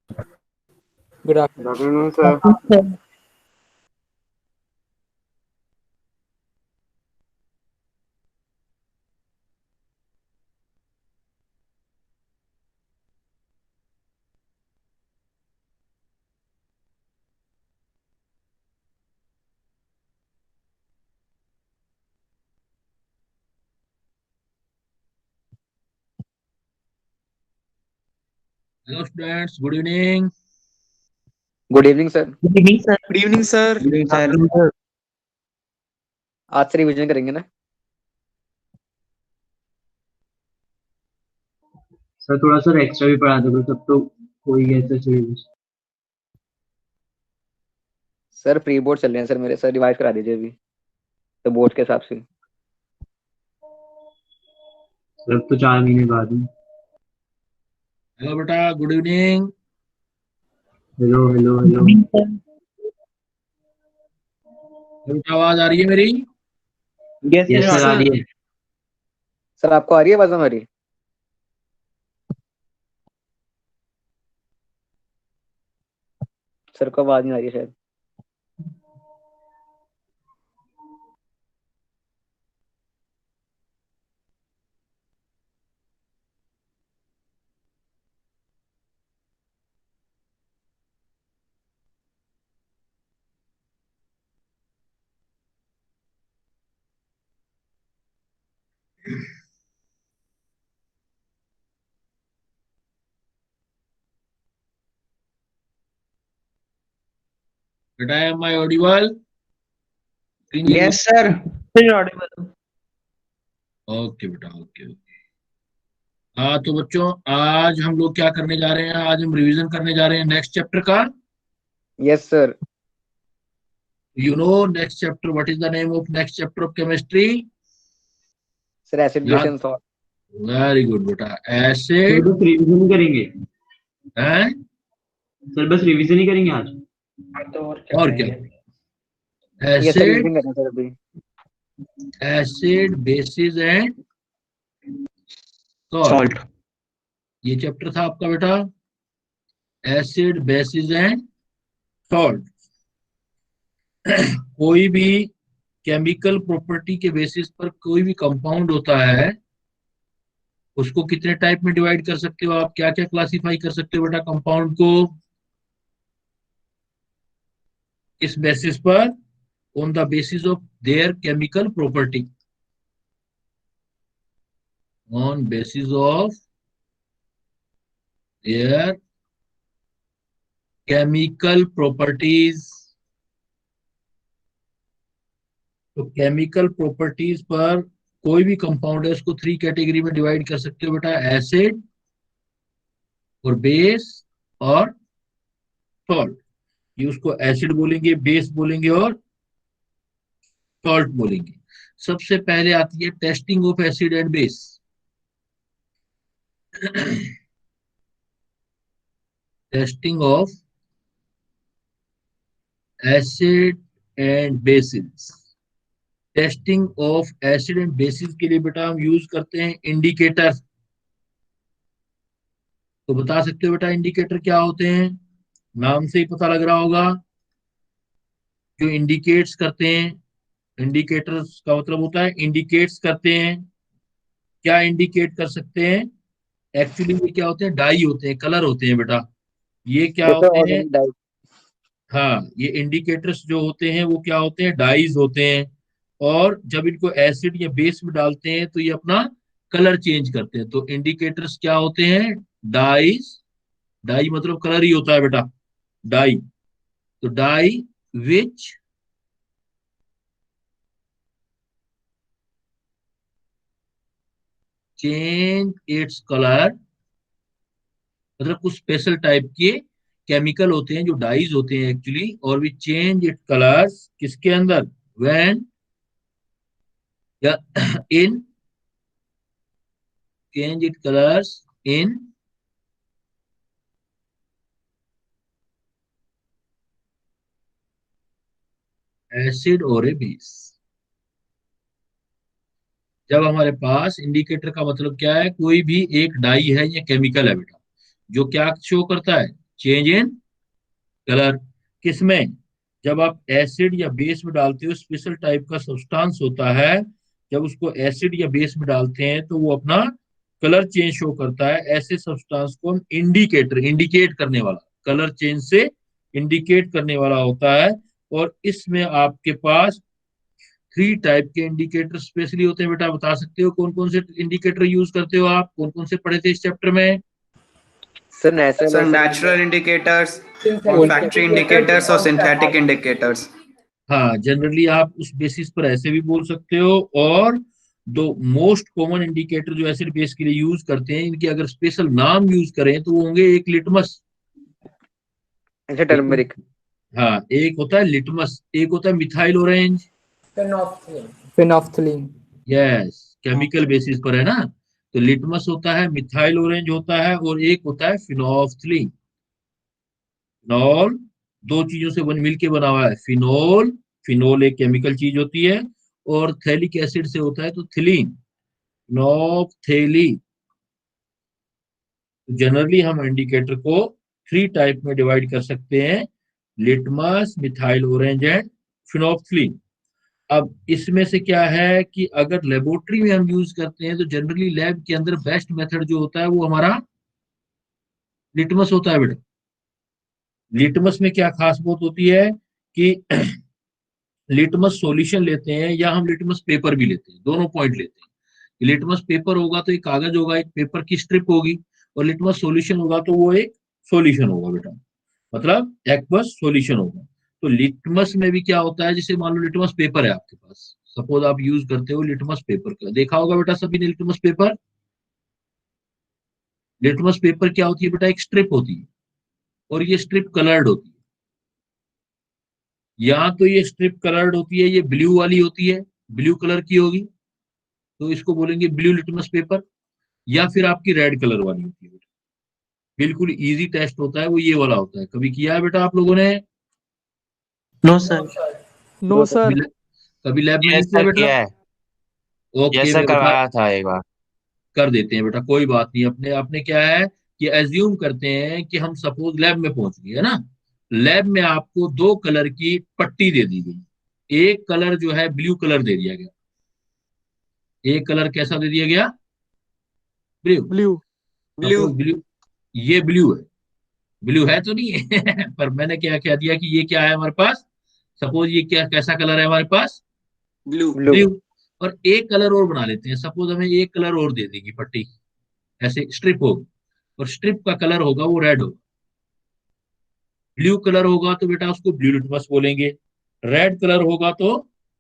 Good Good afternoon. afternoon, sir. Hello students, good evening. Good evening sir. Good evening sir. Good evening sir. Good evening sir. Afternoon, sir. आज से revision करेंगे ना? Sir थोड़ा सा extra भी पढ़ा दो तब तो कोई ऐसा चाहिए। सर प्री बोर्ड चल रहे हैं सर मेरे, सर रिवाइज करा दीजिए अभी तो बोर्ड के हिसाब से। सर अब तो 4 महीने बाद ही। हेलो बेटा, good evening. Hello hello hello. बेटा आवाज आ रही है मेरी? यस सर आ रही है। सर आपको आ रही है आवाज हमारी? सर को आवाज नहीं आ रही है शायद। बेटा am I audible? Yes sir. Okay बेटा, ओके ओके। हाँ तो बच्चों, आज हम लोग क्या करने जा रहे हैं? आज हम रिवीजन करने जा रहे हैं नेक्स्ट चैप्टर का। Yes sir. You know next chapter, what is the name of next chapter of chemistry? Sir acid base याद? And salt. वेरी गुड बेटा, सर एसिड बस रिवीजन ही करेंगे। है। सर बस रिवीजन ही करेंगे आज। और क्या? यस सर, एसिड, रिवीजन करना सर अभी। Acid basis and salt. Salt. ये चैप्टर था आपका बेटा, एसिड बेसिस एंड सॉल्ट। कोई भी केमिकल प्रॉपर्टी के बेसिस पर कोई भी कंपाउंड होता है, उसको कितने टाइप में डिवाइड कर सकते हो आप? क्या क्या क्लासिफाई कर सकते हो बेटा कंपाउंड को? किस बेसिस पर? On the basis of their chemical property. On basis of their chemical properties. तो केमिकल प्रॉपर्टीज पर कोई भी कंपाउंड है उसको 3 कैटेगरी में डिवाइड कर सकते हो बेटा, एसिड और बेस और सॉल्ट। ये उसको एसिड बोलेंगे, बेस बोलेंगे और सॉल्ट बोलेंगे। सबसे पहले आती है testing of acid and base. Testing of acid and bases. Testing of acid and bases के लिए बेटा हम यूज करते हैं इंडिकेटर। तो बता सकते हो बेटा इंडिकेटर क्या होते हैं? नाम से ही पता लग रहा होगा, जो इंडिकेट्स करते हैं। इंडिकेटर्स का मतलब होता है इंडिकेट्स करते हैं। क्या इंडिकेट कर सकते हैं? एक्चुअली ये क्या होते हैं? डाई होते हैं, कलर होते हैं बेटा। ये क्या देखो होते हैं? Organic diet. हाँ, ये इंडिकेटर्स जो होते हैं वो क्या होते हैं? डाइज होते हैं। और जब इनको एसिड या बेस में डालते हैं तो ये अपना कलर चेंज करते हैं। तो इंडिकेटर्स क्या होते हैं? डाइज। डाई मतलब कलर ही होता है बेटा, डाई। तो dye which change its colour, मतलब कुछ स्पेशल टाइप के केमिकल होते हैं जो डाइज होते हैं एक्चुअली, और वी चेंज इट कलर्स किसके अंदर? व्हेन या in change it colours in acid और ए बेस। जब हमारे पास इंडिकेटर का मतलब क्या है? कोई भी एक डाई है या केमिकल है बेटा, जो क्या शो करता है? Change in colour. किसमें? जब आप एसिड या बेस में डालते हो, स्पेशल टाइप का सब्सटेंस होता है, जब उसको एसिड या बेस में डालते हैं तो वो अपना कलर चेंज शो करता है। ऐसे सब्सटेंस को हम इंडिकेट करने वाला, कलर चेंज से इंडिकेट करने वाला होता है। और इसमें आपके पास 3 टाइप के इंडिकेटर स्पेशली होते हैं। बेटा बता सकते हो कौन कौन से इंडिकेटर यूज करते हो आप? कौन कौन से पढ़े थे इस चैप्टर में? सर नेचुरल सर और sir natural indicators, synthetic factory indicators और सिंथेटिक इंडिकेटर्स। हाँ, जनरली आप उस बेसिस पर ऐसे भी बोल सकते हो। और दो मोस्ट कॉमन इंडिकेटर जो एसिड बेस के लिए यूज करते हैं, इनके अगर स्पेशल नाम यूज करें तो वो होंगे, एक लिटमस। अच्छा टर्मरिक। हाँ, एक होता है लिटमस, एक होता है methyl orange. Phenolphthalein. Yes, chemical basis पर है ना। तो लिटमस होता है, मिथाइल ऑरेंज होता है, और एक होता है फिनोल्फ्थलीन। फिनोल दो चीजों से मिलके बना हुआ है, फिनोल, फिनोल एक केमिकल चीज होती है, और थैलिक एसिड से होता है तो थिलीन, फिनोल्फ्थेली। जनरली हम इंडिकेटर को 3 टाइप में डिवाइड कर सकते हैं, लिटमस, मिथाइल ऑरेंज एंड फिनोल्फ्थलीन। अब इसमें से क्या है कि अगर लेबोरेटरी में हम यूज करते हैं तो जनरली लैब के अंदर बेस्ट मेथड जो होता है वो हमारा लिटमस होता है बेटा। लिटमस में क्या खास बात होती है कि लिटमस सॉल्यूशन लेते हैं या हम लिटमस पेपर भी लेते हैं, दोनों पॉइंट लेते हैं। लिटमस पेपर होगा तो एक कागज होगा, एक पेपर की स्ट्रिप होगी, और लिटमस सॉल्यूशन होगा तो वो एक सॉल्यूशन होगा बेटा, मतलब एक्वस सॉल्यूशन होगा। तो लिटमस में भी क्या होता है, जैसे मान लो लिटमस पेपर है आपके पास, सपोज आप यूज करते हो लिटमस पेपर का, देखा होगा बेटा सभी ने लिटमस पेपर। लिटमस पेपर क्या होती है बेटा? एक स्ट्रिप होती है, और ये स्ट्रिप कलर्ड होती है। या तो ये स्ट्रिप कलर्ड होती है, ये ब्लू वाली होती है, ब्लू कलर की होगी, तो इसको बोलेंगे ब्लू लिटमस पेपर। या फिर आपकी रेड कलर वाली होती है बेटा। बिल्कुल इजी टेस्ट होता है वो, ये वाला होता है। कभी किया है बेटा आप लोगों ने? No sir. नो कभी सर। कभी लैब में नहीं यस किया सर, बेटा? किया है। यस ओके सर, मेरे भाई, करवाया था एक बार। कर देते हैं बेटा, कोई बात नहीं। अपने आपने क्या है कि एज्यूम करते हैं कि हम सपोज लैब में पहुंच गए है ना। लैब में आपको 2 कलर की पट्टी दे दी गई। एक कलर जो है ब्लू कलर दे दिया गया, एक कलर कैसा दे दिया गया? Blue. Blue. Blue. Suppose blue, ये ब्लू है, ब्लू है तो नहीं है पर मैंने क्या कह दिया कि ये क्या है हमारे पास, सपोज ये क्या कैसा कलर है हमारे पास? ब्लू। ब्लू। ब्लू। और एक कलर और बना लेते हैं, सपोज हमें एक कलर और दे देगी पट्टी, ऐसे स्ट्रिप होगी, और स्ट्रिप का कलर होगा वो रेड होगा। ब्लू कलर होगा तो बेटा उसको ब्लू लिटमस बोलेंगे, रेड कलर होगा तो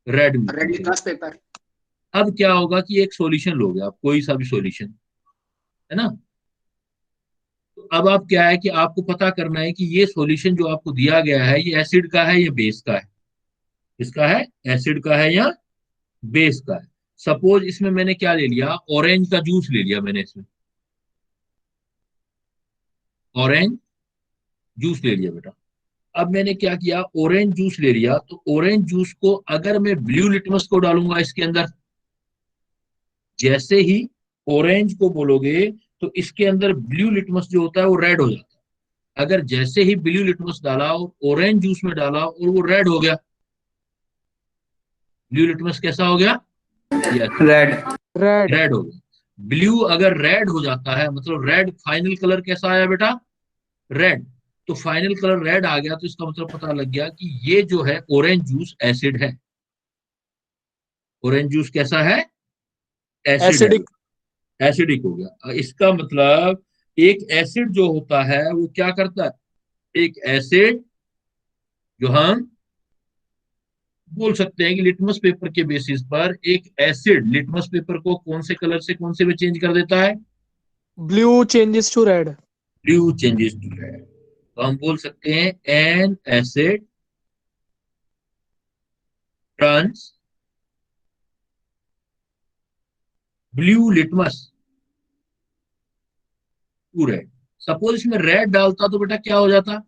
red red litmus. Litmus paper. अब क्या होगा कि एक सॉल्यूशन लोगे आप, कोई सा भी सॉल्यूशन, है ना। तो अब आप क्या है कि आपको पता करना है कि ये सॉल्यूशन जो आपको दिया गया है ये एसिड का है या बेस का है। इसका है, एसिड का है या बेस का है। सपोज इसमें मैंने क्या ले लिया, ऑरेंज का जूस ले लिया मैंने, इसमें ऑरेंज जूस ले लिया बेटा। अब मैंने क्या किया, ऑरेंज जूस ले लिया, तो ऑरेंज जूस को अगर मैं ब्लू लिटमस को डालूंगा इसके अंदर, जैसे ही ऑरेंज को बोलोगे तो इसके अंदर ब्लू लिटमस जो होता है वो रेड हो जाता है। अगर जैसे ही ब्लू लिटमस डाला और ऑरेंज जूस में डाला और वो रेड हो गया, ब्लू लिटमस कैसा हो गया? Yes, red. रेड। रेड हो गया। ब्लू अगर रेड हो जाता है मतलब रेड, फाइनल कलर कैसा आया बेटा? रेड। तो फाइनल कलर रेड आ गया तो इसका मतलब पता लग गया कि ये जो है ऑरेंज जूस एसिड है। ऑरेंज जूस कैसा है? एसिड है, एसिडिक। एसिडिक हो गया। इसका मतलब एक एसिड जो होता है वो क्या करता है, एक एसिड जो हम बोल सकते हैं कि लिटमस पेपर के बेसिस पर एक एसिड लिटमस पेपर को कौन से कलर से कौन से में चेंज कर देता है? Blue changes to red. Blue changes to red. तो हम बोल सकते हैं an acid turns blue litmus to red. Suppose इसमें रेड डालता तो बेटा क्या हो जाता?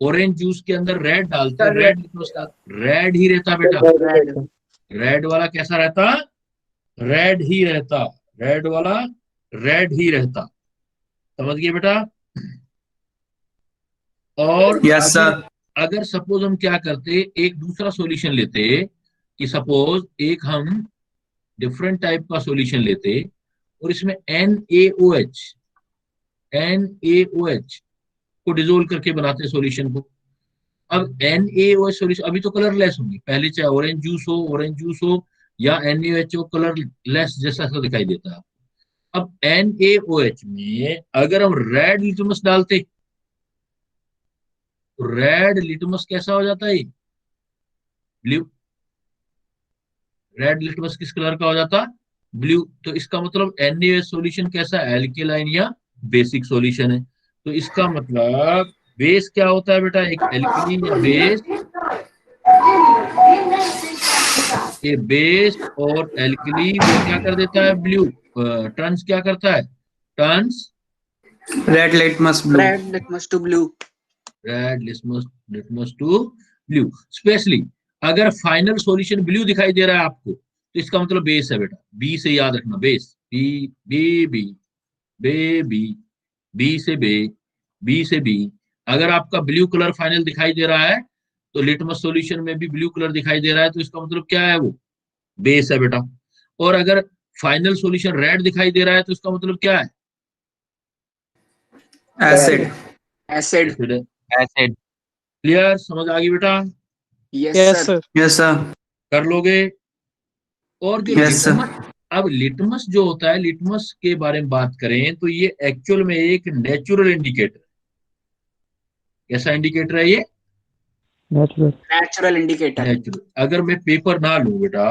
ऑरेंज जूस के अंदर रेड डालते, रेड लिटमस डालते, रेड ही रहता बेटा। रेड। रेड वाला कैसा रहता? रेड ही रहता। रेड वाला रेड ही रहता। समझ गए बेटा? और Yes, sir. अगर सपोज हम क्या करते, एक दूसरा सॉल्यूशन लेते, कि सपोज एक हम डिफरेंट टाइप का सॉल्यूशन लेते और इसमें NaOH को डिजोल्व करके बनाते सॉल्यूशन को। अब NaOH सॉल्यूशन अभी तो कलरलेस होंगी, पहले चाहे ऑरेंज जूस हो या NaOH कलरलेस जैसा सा दिखाई देता है। अब NaOH में अगर हम रेड लिटमस डालते तो रेड लिटमस कैसा हो जाता है? ब्लू। रेड लिटमस किस कलर का हो जाता? ब्लू। तो इसका मतलब NaOH सॉल्यूशन कैसा है? एल्केलाइन या बेसिक सॉल्यूशन है। तो इसका मतलब बेस क्या होता है बेटा? एक एल्कली या बेस, ये बेस और एल्कली वो क्या कर देता है? ब्लू। टर्न्स क्या करता है? Turns Red litmus blue. Red litmus to blue. Red litmus to blue. Specially अगर फाइनल सॉल्यूशन ब्लू दिखाई दे रहा है आपको तो इसका मतलब बेस है बेटा। बी से याद रखना, बेस। बी बी बी बे बी, बी से बी से बी। अगर आपका ब्लू कलर फाइनल दिखाई दे रहा है तो लिटमस सॉल्यूशन में भी ब्लू कलर दिखाई दे रहा है तो इसका मतलब क्या है? वो बेस है बेटा। और अगर फाइनल सॉल्यूशन रेड दिखाई दे रहा है तो इसका मतलब क्या है? Acid. Acid. एसिड है। एसिड। क्लियर? समझ आ गई बेटा? Yes, Yes, sir. sir. Yes, sir. कर लोगे? और जो Yes, sir. लिटमस, अब लिटमस जो होता है, लिटमस के बारे में बात करें तो ये एक्चुअल में एक नेचुरल इंडिकेटर। कैसा इंडिकेटर है ये? Natural. Natural indicator. नेचुरल। अगर मैं पेपर ना लूं बेटा,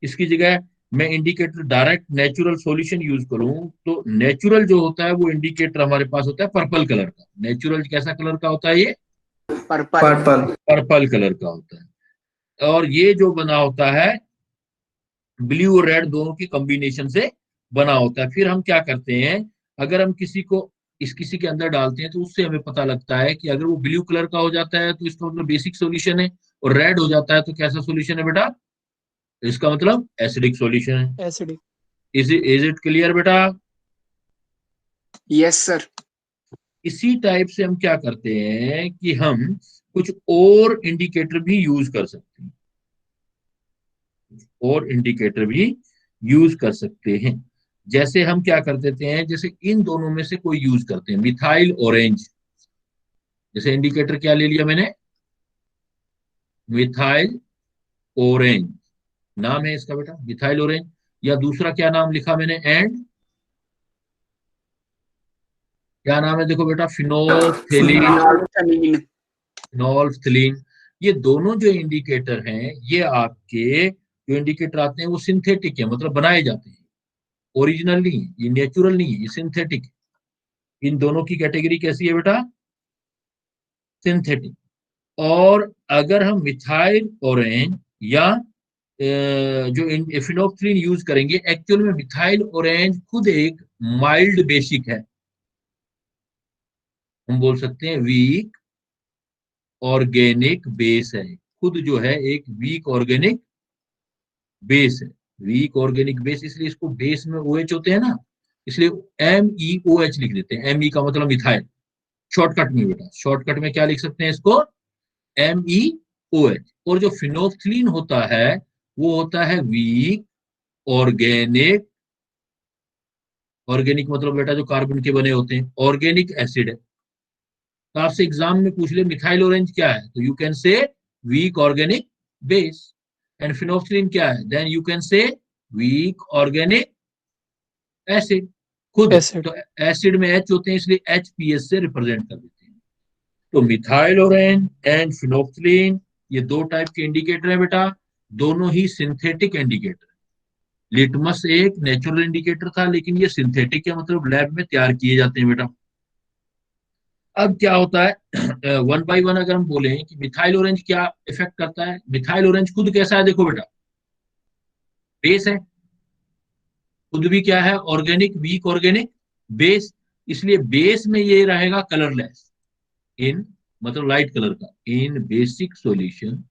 इसकी जगह मैं indicator direct natural solution use करूं, तो नेचुरल जो होता है वो इंडिकेटर हमारे पास होता है पर्पल कलर का। नेचुरल कैसा कलर का होता है? ये Purple. Purple. पर्पल कलर का होता है। और ये जो बना होता है ब्लू और रेड दोनों की कॉम्बिनेशन से बना होता है। फिर हम क्या करते हैं, अगर हम किसी के अंदर डालते हैं तो उससे हमें पता लगता है कि अगर वो ब्लू कलर का हो जाता है तो इसका मतलब बेसिक सॉल्यूशन है, और रेड हो जाता है तो कैसा सॉल्यूशन है बेटा? इसका मतलब एसिडिक सॉल्यूशन है। Acidic. इज इट क्लियर बेटा? Yes, sir. इसी टाइप से हम क्या करते हैं कि हम कुछ और इंडिकेटर भी यूज कर सकते हैं, और इंडिकेटर भी यूज कर सकते हैं। जैसे हम क्या कर देते हैं, जैसे इन दोनों में से कोई यूज करते हैं, मिथाइल ऑरेंज। जैसे इंडिकेटर क्या ले लिया मैंने? मिथाइल ऑरेंज नाम है इसका बेटा, मिथाइल ऑरेंज। या दूसरा क्या नाम लिखा मैंने? एंड क्या नाम है? देखो बेटा, फिनोल्फथेलीन, Phenolphthalein. फिनोल्फथलीन। ये दोनों जो इंडिकेटर हैं, ये आपके जो इंडिकेटर आते हैं वो सिंथेटिक है, मतलब बनाए जाते हैं, ओरिजिनल नहीं है, ये नेचुरल नहीं है, ये सिंथेटिक है। इन दोनों की कैटेगरी कैसी है बेटा? सिंथेटिक। और अगर हम मिथाइल ऑरेंज या जो फिनोल्फथलीन यूज करेंगे, एक्चुअल में मिथाइल ऑरेंज खुद एक माइल्ड बेसिक है। हम बोल सकते हैं वीक ऑर्गेनिक बेस है, खुद जो है एक वीक ऑर्गेनिक बेस है। वीक ऑर्गेनिक बेस, इसलिए इसको बेस में OH होते हैं ना, इसलिए MEOH लिख देते हैं। ME का मतलब मिथाइल, शॉर्टकट में बेटा, शॉर्टकट में क्या लिख सकते हैं इसको? MEOH। और जो फिनोल्फथलीन होता है वो होता है वीक ऑर्गेनिक, ऑर्गेनिक मतलब बेटा जो कार्बन के बने होते हैं, ऑर्गेनिक एसिड है। तो आपसे एग्जाम में पूछ ले मिथाइल ऑरेंज क्या है, तो you can say weak organic base. And phenolphthalein क्या है? Then you can say weak organic acid खुद। Acid. तो एसिड में H होते हैं इसलिए HPS से रिप्रेजेंट कर देते हैं। तो मिथाइल ऑरेंज एंड फिनोल्फथलीन ये दो टाइप के इंडिकेटर है बेटा, दोनों ही सिंथेटिक इंडिकेटर। लिटमस एक नेचुरल इंडिकेटर था, लेकिन ये सिंथेटिक है, मतलब लैब में तैयार किए जाते हैं बेटा। अब क्या होता है, वन बाय वन अगर हम बोले कि मिथाइल ऑरेंज क्या इफेक्ट करता है। मिथाइल ऑरेंज खुद कैसा है? देखो बेटा, बेस है, खुद भी क्या है? Organic, weak organic base. इसलिए बेस में ये रहेगा कलरलेस, इन मतलब लाइट कलर का। इन बेसिक सॉल्यूशन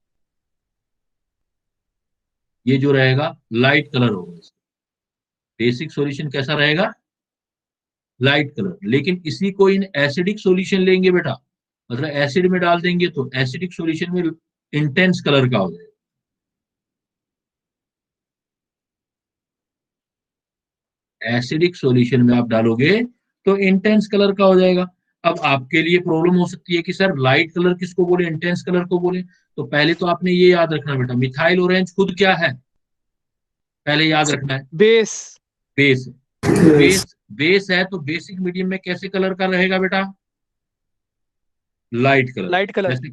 ये जो रहेगा लाइट कलर होगा। बेसिक सॉल्यूशन कैसा रहेगा? Light colour. लेकिन इसी को इन एसिडिक सॉल्यूशन लेंगे बेटा मतलब एसिड में डाल देंगे तो एसिडिक सॉल्यूशन में इंटेंस कलर का हो जाएगा। एसिडिक सॉल्यूशन में आप डालोगे तो इंटेंस कलर का हो जाएगा। अब आपके लिए प्रॉब्लम हो सकती है कि सर लाइट कलर किसको बोले, इंटेंस कलर को बोले। तो पहले तो आपने ये याद रखना बेटा, मिथाइल ऑरेंज खुद क्या है, पहले याद रखना है, बेस। बेस। बेस बेस है तो बेसिक मीडियम में कैसे कलर का रहेगा बेटा, लाइट कलर। Light colour. कैसे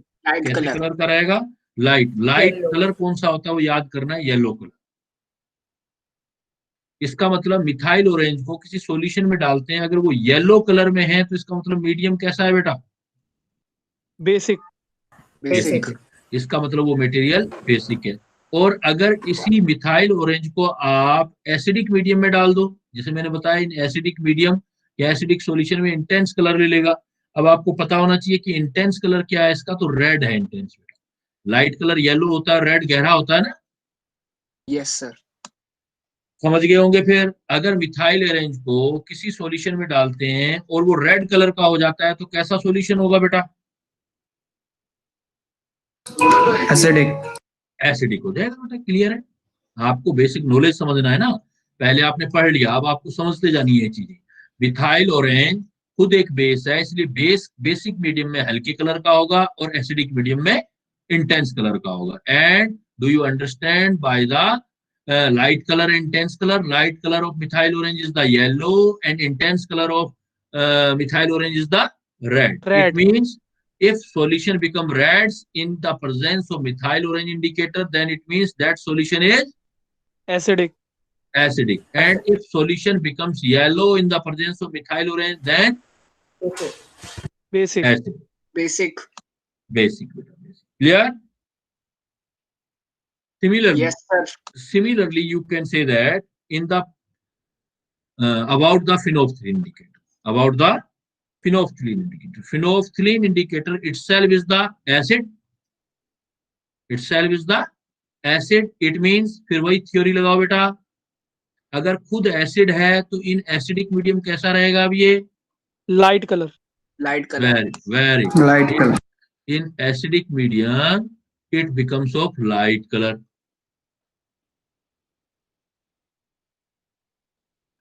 कैसे कलर का रहेगा, लाइट। लाइट कलर कौन सा होता है वो याद करना है, येलो कलर। इसका मतलब मिथाइल ऑरेंज को किसी सॉल्यूशन में डालते हैं, अगर वो येलो कलर में है तो इसका मतलब मीडियम कैसा है बेटा, बेसिक। Basic. इसका मतलब वो मटेरियल बेसिक है। और अगर इसी मिथाइल ऑरेंज को आप एसिडिक मीडियम में डाल दो, जैसे मैंने बताया, इन एसिडिक मीडियम या एसिडिक सॉल्यूशन में इंटेंस कलर ले लेगा। अब आपको पता होना चाहिए कि इंटेंस कलर क्या है इसका, तो रेड है इंटेंस। लाइट कलर येलो होता है, रेड गहरा होता है ना। Yes, sir. समझ गए होंगे। फिर अगर मिथाइल ऑरेंज को किसी सॉल्यूशन में डालते हैं और वो रेड कलर का हो जाता है तो कैसा सॉल्यूशन होगा बेटा, एसिडिक। एसिडिक हो जाएगा बेटा। क्लियर है। आपको बेसिक नॉलेज समझना है ना, पहले आपने पढ़ लिया, अब आपको समझते जानी है चीजें। मिथाइल ऑरेंज खुद एक बेस है, इसलिए बेस बेसिक मीडियम में हल्के कलर का होगा और एसिडिक मीडियम में इंटेंस कलर का होगा। And do you understand by the light color and intense color? Light color of methyl orange is the yellow and intense color of methyl orange is the red. It red. means if solution become reds in the presence of methyl orange indicator, then it means that solution is acidic. acidic. And if solution becomes yellow in the presence of methyl orange, then basic. acid. Basic. Basic. Clear? Similarly, Yes, sir. similarly, you can say that in the about the phenolphthalein indicator. About the phenolphthalein indicator. Phenolphthalein indicator itself is the acid. Itself is the acid. It means, फिर वही theory लगाओ बेटा, अगर खुद acid है तो in acidic medium कैसा रहेगा अब ये, light colour. Light color. Very light colour. in acidic medium it becomes of light color,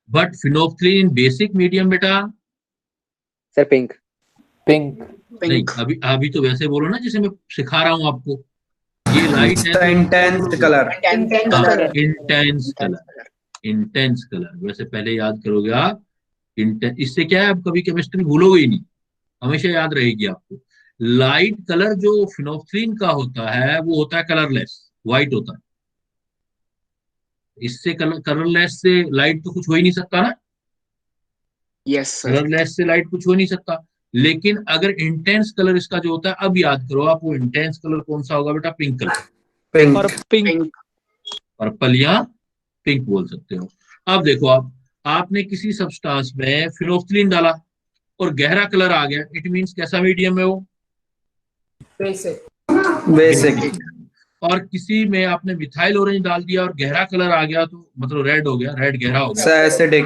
but phenolphthalein in basic medium बेटा सर पिंक। नहीं, Pink. अभी तो वैसे बोलो ना जैसे मैं सिखा रहा हूं आपको, ये लाइट है तो intense colour. Intense color. Intense colour. Intense colour वैसे पहले याद करोगे आप। इससे क्या है, आप कभी केमिस्ट्री भूलोगे ही नहीं, हमेशा याद रहेगी आपको। लाइट कलर जो फिनोफ्थलीन का होता है वो होता है कलरलेस, व्हाइट होता है। इससे कलरलेस से लाइट तो कुछ हो ही नहीं सकता ना, Yes, sir. कलरलेस से लाइट कुछ हो नहीं सकता। लेकिन अगर इंटेंस कलर इसका जो होता है, अब याद करो आप, वो इंटेंस कलर कौन सा होगा बेटा, पिंक कलर। और पिंक। Pink. पर्पल या पिंक बोल सकते हो। अब देखो आप, आपने किसी सब्सटेंस में फिनोफ्थलीन डाला और गहरा कलर आ गया, इट मींस कैसा मीडियम है वो, बेसिक। और किसी में आपने मिथाइल ऑरेंज डाल दिया और गहरा कलर आ गया तो मतलब रेड हो गया, रेड गहरा हो गया, एसिडिक।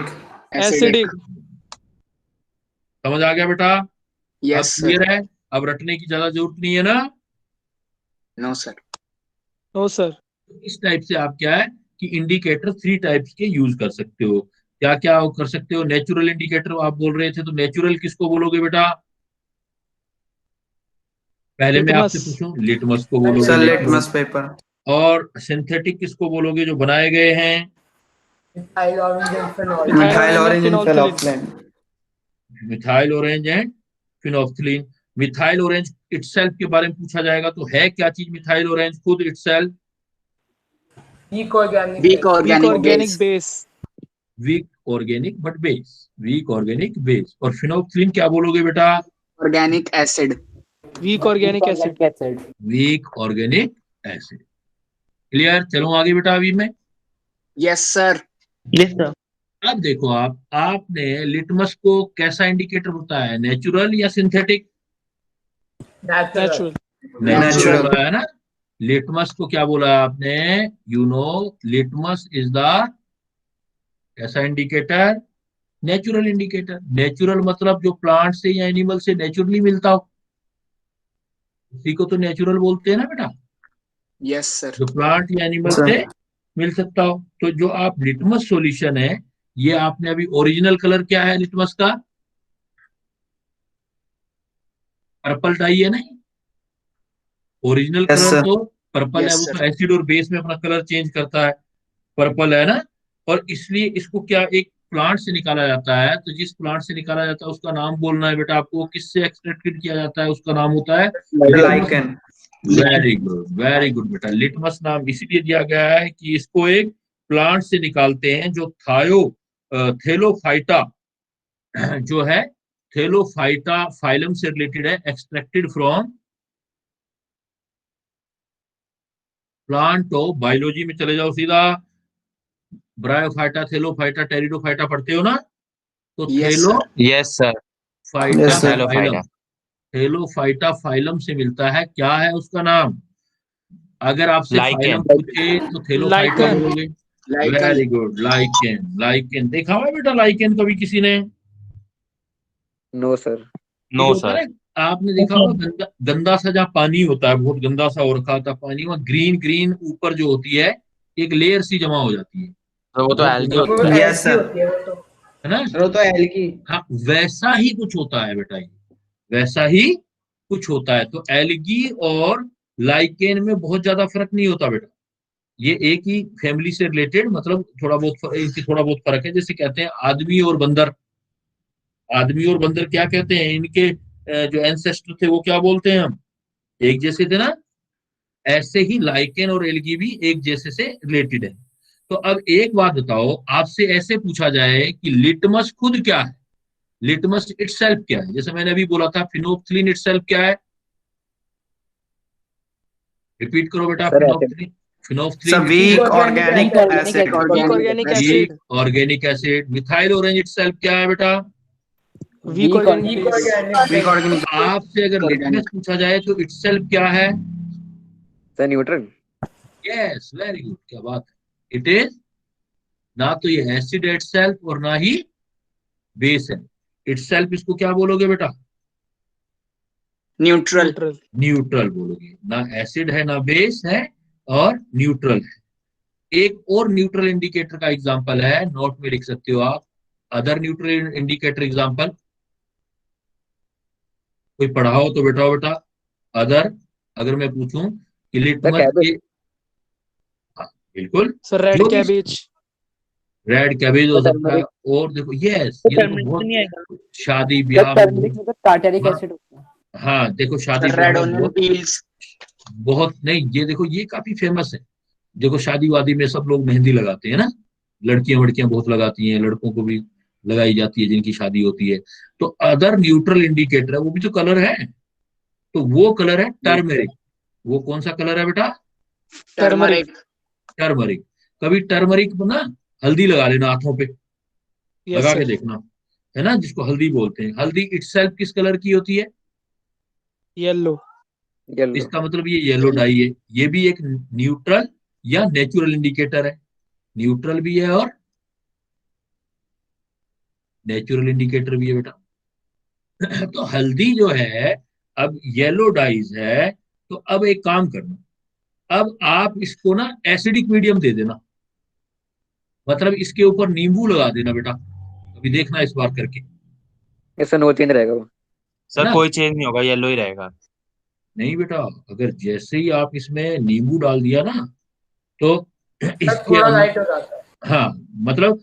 एसिडिक। समझ आ गया बेटा। Yes, अब sir. क्लियर है, अब रटने की ज्यादा जरूरत नहीं है ना। No, sir. No sir. इस टाइप से आप क्या है कि इंडिकेटर 3 टाइप्स के यूज कर सकते हो। क्या क्या कर सकते हो, नेचुरल इंडिकेटर आप बोल रहे थे, तो नेचुरल किसको बोलोगे बेटा, पहले मैं आपसे लिटमस। पूछूं, लिटमस को बोलोगे। Sir litmus paper. और सिंथेटिक किसको बोलोगे जो बनाए गए हैं, methyl orange and phenolphthalein. Phenolphthalein. Methyl orange and phenolphthalein. Methyl orange itself के बारे में पूछा जाएगा तो है क्या चीज मिथाइल ऑरेंज खुद itself, Weak weak organic organic base. Base. Weak organic but base, weak organic base. और फिनोफ्थलीन क्या बोलोगे बेटा, Organic acid. Weak organic acid. Weak organic acid. Clear, चलो आगे बेटा अभी मैं। Yes, sir. अब देखो आपने लिटमस को कैसा इंडिकेटर होता है, नेचुरल या सिंथेटिक, नेचुरल। Natural Natural. है ना। लिटमस को क्या बोला आपने, you know litmus is the कैसा इंडिकेटर, नेचुरल इंडिकेटर। नेचुरल मतलब जो प्लांट से या एनिमल से नेचुरली मिलता हो, उसी को तो नेचुरल बोलते हैं ना बेटा, Yes, sir. जो प्लांट या एनिमल सर। से मिल सकता हो। तो जो आप लिटमस सॉल्यूशन है, ये आपने अभी ओरिजिनल कलर क्या है लिटमस का? पर्पल डाई है ना, ओरिजिनल Yes, कलर sir. तो पर्पल है, Yes, वो sir. तो एसिड और बेस में अपना कलर चेंज करता है, पर्पल है ना। और इसलिए इसको क्या एक प्लांट से निकाला जाता है, तो जिस प्लांट से निकाला जाता है उसका नाम बोलना है बेटा आपको। किससे एक्सट्रैक्टेड किया जाता है, उसका नाम होता है लिटमस। Lichen. वेरी गुड बेटा, लिटमस नाम इसीलिए दिया गया है कि इसको एक प्लांट से निकालते हैं जो थेलोफाइटा जो है, थेलोफाइटा फाइलम से रिलेटेड है, extracted from plant. Of biology में चले जाओ सीधा, ब्रायोफाइटा, थेलोफाइटा, टेरिडोफाइटा पढ़ते हो ना, तो Yes, sir. Yes, sir. Thallophyta Yes, sir. Hello, phylum, Faida. Thallophyta phylum से मिलता है। क्या है उसका नाम? अगर आपसे फाइलम Lichen. पूछे तो थेलोफाइटा Lichen. बोलोगे। Lichen. Very good, lichen. Lichen देखा हुआ है बेटा, लाइकेन कभी किसी ने? No, sir. एक No, होता sir. है ना, आपने देखा होगा गंदा गंदा सा जहाँ पानी होता है, बहुत गंदा सा हो रखा होता है पानी, वहाँ ग्रीन ग्रीन ऊपर जो होती है एक लेयर सी जमा हो जाती है, तो वो तो बहुत algae गंदा होता है। Yes, sir. है ना। वो तो एल्गी। हाँ, वैसा ही कुछ होता है बेटा, ये वैसा ही कुछ होता है। तो एल्गी और लाइकेन में बहुत ज्यादा फर्क नहीं होता बेटा, ये एक ही फैमिली से रिलेटेड, मतलब इनकी थोड़ा बहुत फर्क है। जैसे कहते हैं आदमी और बंदर, आदमी और बंदर क्या कहते हैं, इनके जो एंसेस्टर थे वो क्या बोलते हैं हम, एक जैसे थे ना। ऐसे ही लाइकेन और एल्गी भी एक जैसे से रिलेटेड है। तो अब एक बात बताओ, आपसे ऐसे पूछा जाए कि लिटमस खुद क्या है, लिटमस इटसेल्फ क्या है? जैसे मैंने अभी बोला था फिनोप्थलीन इटसेल्फ क्या है, रिपीट करो बेटा। Sir, acid. Phenolphthalein, Sir, phenolphthalein weak itself, organic acid. Weak organic weak acid. Organic acid. Methyl orange itself क्या है बेटा? Weak organic base. Weak organic. आपसे अगर लिटमस पूछा जाए तो इटसेल्फ क्या है? Sir, neutral. Yes, very good, क्या बात है। इट इज ना तो ये एसिड है इटसेल्फ और ना ही बेस है। इटसेल्फ इसको क्या बोलोगे बेटा? Neutral. Neutral. न्यूट्रल बोलोगे, ना एसिड है ना बेस है और न्यूट्रल है। एक और न्यूट्रल इंडिकेटर का एग्जांपल है, नोट में लिख सकते हो आप। अदर न्यूट्रल इंडिकेटर एग्जांपल कोई पढ़ा हो तो बेटा बेटा। अदर, अगर मैं पूछूं कि Sir, लिटमस cabbage. के, हाँ, बिल्कुल, Sir, red जो भी cabbage. रेड कैबेज हो Sir, सकता है। turmeric. और देखो यस, ये देखो टर्मरिक बहुत नहीं आएगा। शादी Sir, ब्याह में turmeric में तो tartaric हाँ, acid होता है। हाँ देखो शादी ब्याह Red में onion बहुत peels. बहुत नहीं, ये देखो ये काफी फेमस है। देखो शादी वादी में सब लोग मेहंदी लगाते हैं ना, लड़कियां वड़कियां बहुत लगाती हैं, लड़कों को भी लगाई जाती है जिनकी शादी होती है। तो अदर न्यूट्रल इंडिकेटर है, वो भी तो कलर है। तो वो कलर है टर्मेरिक। वो कौन सा कलर है बेटा? Turmeric. टर्मरिक। कभी टर्मरिक ना हल्दी लगा लेना हाथों पे, Yes, लगा sir. के देखना, है ना, जिसको हल्दी बोलते हैं। हल्दी इटसेल्फ किस कलर की होती है? Yellow. Yellow. इसका मतलब ये येलो डाई है। ये भी एक न्यूट्रल या नेचुरल इंडिकेटर है, न्यूट्रल भी है और नेचुरल इंडिकेटर भी है बेटा। तो हल्दी जो है, अब येलो डाइज है, तो अब एक काम करना, अब आप इसको ना एसिडिक मीडियम दे देना, मतलब इसके ऊपर नींबू लगा देना बेटा, अभी देखना इस बार करके, इससे नो चेंज रहेगा वो। है सर ना। कोई चेंज नहीं होगा, येलो ही रहेगा। नहीं बेटा, अगर जैसे ही आप इसमें नींबू डाल दिया ना, तो इसके अंदर, हाँ मतलब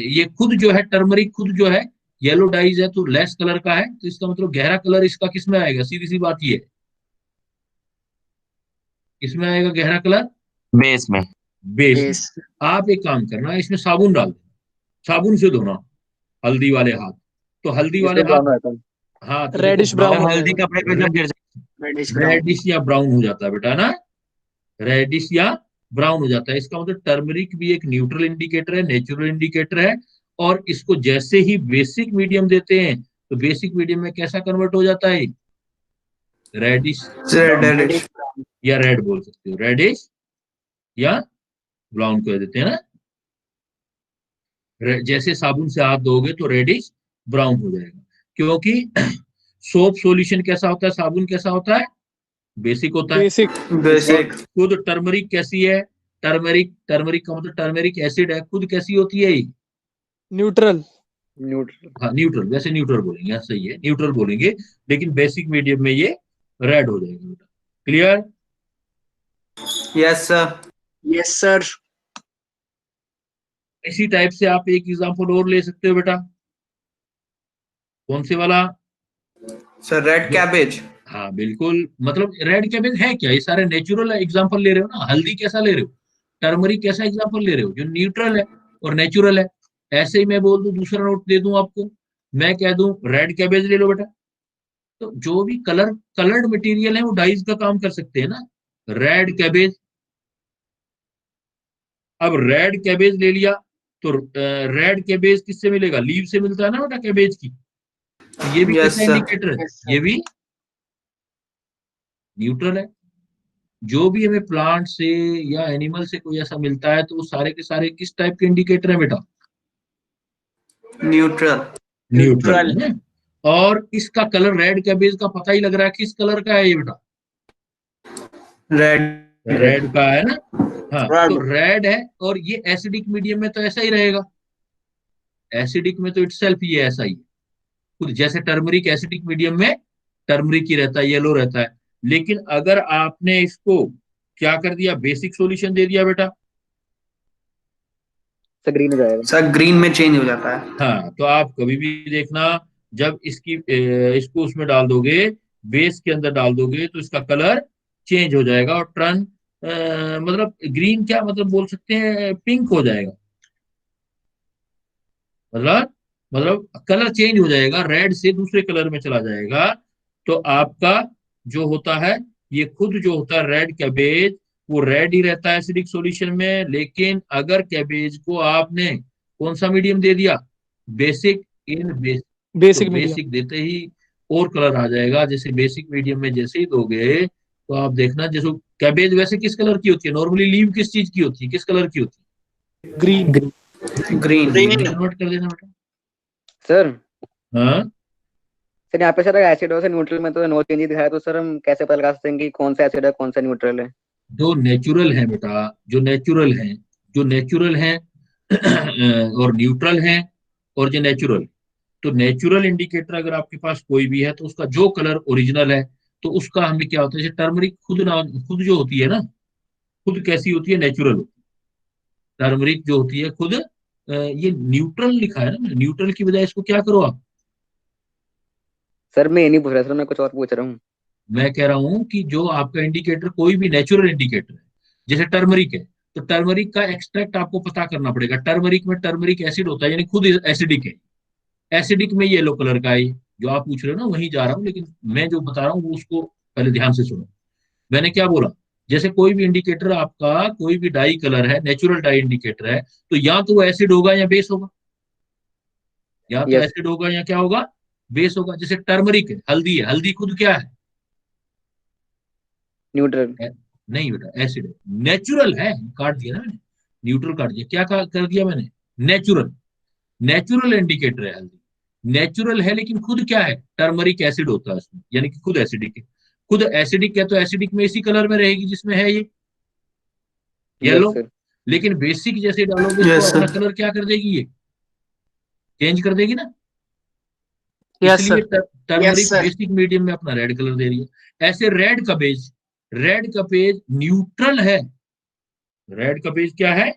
ये खुद जो है टर्मरिक खुद जो है येलो डाइज है, तो लेस कलर का है, तो इसका मतलब गहरा कलर इसका किस में आएगा? सीधी सी बात ये है, इसमें आएगा गहरा कलर बेस में। बेस में। Base. आप एक काम करना, इसमें साबुन डाल देना, साबुन से धोना हल्दी वाले हाथ। तो हल्दी वाले जिससे हाथ, brown रहता है। हाँ तो Reddish देखो brown सर हो हल्दी जाएगा. कपड़े पे जब गिर जाए। Reddish brown. रेडिश या ब्राउन हो जाता है बेटा ना, रेडिश या ब्राउन हो जाता है। इसका मतलब टर्मरिक भी एक न्यूट्रल इंडिकेटर है, नेचुरल इंडिकेटर है। और इसको जैसे ही बेसिक मीडियम देते हैं, तो बेसिक मीडियम में कैसा कन्वर्ट हो जाता है? Reddish Reddish. या रेड बोल सकते हो, रेडिश या ब्राउन कर देते हैं ना। जैसे साबुन से हाथ धोगे तो रेडिश ब्राउन हो जाएगा, क्योंकि सोप सॉल्यूशन कैसा होता है, साबुन कैसा होता है? बेसिक होता है। बेसिक। बेसिक खुद टर्मरिक कैसी है? टर्मरिक टर्मरिक का मतलब टर्मरिक एसिड है, खुद कैसी होती है ये? न्यूट्रल। न्यूट्रल। हाँ न्यूट्रल, वैसे न्यूट्रल बोलेंगे, हाँ सही है न्यूट्रल बोलेंगे, लेकिन बेसिक मीडियम में ये रेड हो जाएगा बेटा। Clear? Yes sir yes sir. इसी टाइप से आप एक एग्जांपल और ले सकते हो बेटा। कौन से वाला? सर रेड कैबेज हाँ बिल्कुल, मतलब रेड कैबेज है क्या? ये सारे नेचुरल एग्जांपल ले रहे हो ना। हल्दी कैसा ले रहे हो? टर्मरिक कैसा एग्जांपल ले रहे हो? जो न्यूट्रल है और नेचुरल है। ऐसे ही मैं बोल दूं, दूसरा नोट दे दूं आपको, मैं कह दूं रेड कैबेज ले लो बेटा, तो जो भी कलर्ड मटेरियल है वो डाइज का काम कर सकते हैं ना। रेड कैबेज, अब रेड कैबेज ले लिया तो रेड कैबेज किससे मिलेगा? लीव से मिलता है ना बेटा कैबेज की। तो ये भी यस कैसा सर इंडिकेटर है? ये भी न्यूट्रल है। जो भी हमें प्लांट से या एनिमल से कोई ऐसा मिलता है तो वो सारे के सारे किस टाइप के इंडिकेटर है बेटा? न्यूट्रल न्यूट्रल है ना। और इसका कलर रेड कैबेज का पता ही लग रहा है किस कलर का है ये बेटा? रेड रेड का है ना। हाँ Red. तो रेड है, और ये एसिडिक मीडियम में तो ऐसा ही रहेगा। एसिडिक में तो इटसेल्फ ये ऐसा ही है खुद, जैसे टर्मरिक एसिडिक मीडियम में टर्मरिक ही रहता है, येलो रहता है। लेकिन अगर आपने इसको क्या कर दिया, बेसिक सॉल्यूशन दे दिया बेटा, सर ग्रीन हो जाएगा। सर ग्रीन में चेंज हो जाता है। हाँ तो आप कभी भी देखना, जब इसको उसमें डाल दोगे, बेस के अंदर डाल दोगे, तो इसका कलर चेंज हो जाएगा और टर्न मतलब ग्रीन, क्या मतलब बोल सकते हैं, पिंक हो जाएगा। मतलब कलर चेंज हो जाएगा, रेड से दूसरे कलर में चला जाएगा। तो आपका जो होता है, ये खुद जो होता है रेड कैबेज, वो रेड ही रहता है एसिडिक सॉल्यूशन में। लेकिन अगर कैबेज को आपने कौन सा मीडियम दे दिया? बेसिक इन बेस, तो बेसिक मीडियम। बेसिक देते ही और कलर आ जाएगा। जैसे बेसिक मीडियम में जैसे ही दोगे तो आप देखना, जैसे कैबेज वैसे किस कलर की होती है नॉर्मली? लीव किस चीज की होती है, किस कलर की होती ग्रीन। ग्रीन है? नोट कर देना बेटा। सर हाँ सर यहाँ पे सर एसिड और न्यूट्रल में तो नो चेंज ही दिखाया, तो सर हम कैसे पता लगा सकते हैं कि कौन सा एसिड है कौन सा न्यूट्रल है? जो नेचुरल है बेटा, जो नेचुरल है और न्यूट्रल है, और जो नेचुरल, तो नेचुरल इंडिकेटर अगर आपके पास कोई भी है तो उसका जो कलर ओरिजिनल है, तो उसका हमें क्या होता है, जैसे टर्मरिक खुद जो होती है ना, खुद कैसी होती है? नेचुरल। टर्मरिक जो होती है खुद ये न्यूट्रल लिखा है ना, न्यूट्रल की बजाय इसको क्या करो आप? सर मैं ये नहीं पूछ रहा सर, मैं कुछ और पूछ रहा हूँ। मैं कह रहा हूं कि जो आपका इंडिकेटर कोई भी नेचुरल इंडिकेटर है, जैसे टर्मरिक है, तो टर्मरिक का एक्सट्रैक्ट आपको पता करना पड़ेगा। टर्मरिक में टर्मरिक एसिड होता है, यानी खुद एसिडिक है। एसिडिक में येलो कलर का है। जो आप पूछ रहे हो ना वहीं जा रहा हूँ, लेकिन मैं जो बता रहा हूँ वो उसको पहले ध्यान से सुनो। मैंने क्या बोला? जैसे कोई भी इंडिकेटर आपका, कोई भी डाई कलर है, नेचुरल डाई इंडिकेटर है, तो या तो वो एसिड होगा या बेस होगा। या तो यस। एसिड होगा या क्या होगा? बेस होगा। जैसे टर्मरिक है, हल्दी है, हल्दी खुद क्या है? न्यूट्रल। नहीं बेटा, एसिड है, नेचुरल है। काट दिया ना मैंने, न्यूट्रल काट दिया, क्या कर दिया मैंने? नेचुरल। नेचुरल इंडिकेटर है हल्दी, नेचुरल है, लेकिन खुद क्या है? टर्मरिक एसिड होता है उसमें, यानी कि खुद एसिडिक है। खुद एसिडिक है तो एसिडिक में इसी कलर में रहेगी जिसमें है ये यस येलो। सर। लेकिन बेसिक जैसे डालोगे तो यस अपना सर कलर क्या कर देगी? ये चेंज कर देगी ना। यस इसलिए sir. Turmeric sir. Basic medium में अपना रेड कलर दे रही है। ऐसे रेड का पेज न्यूट्रल है। रेड का पेज क्या है?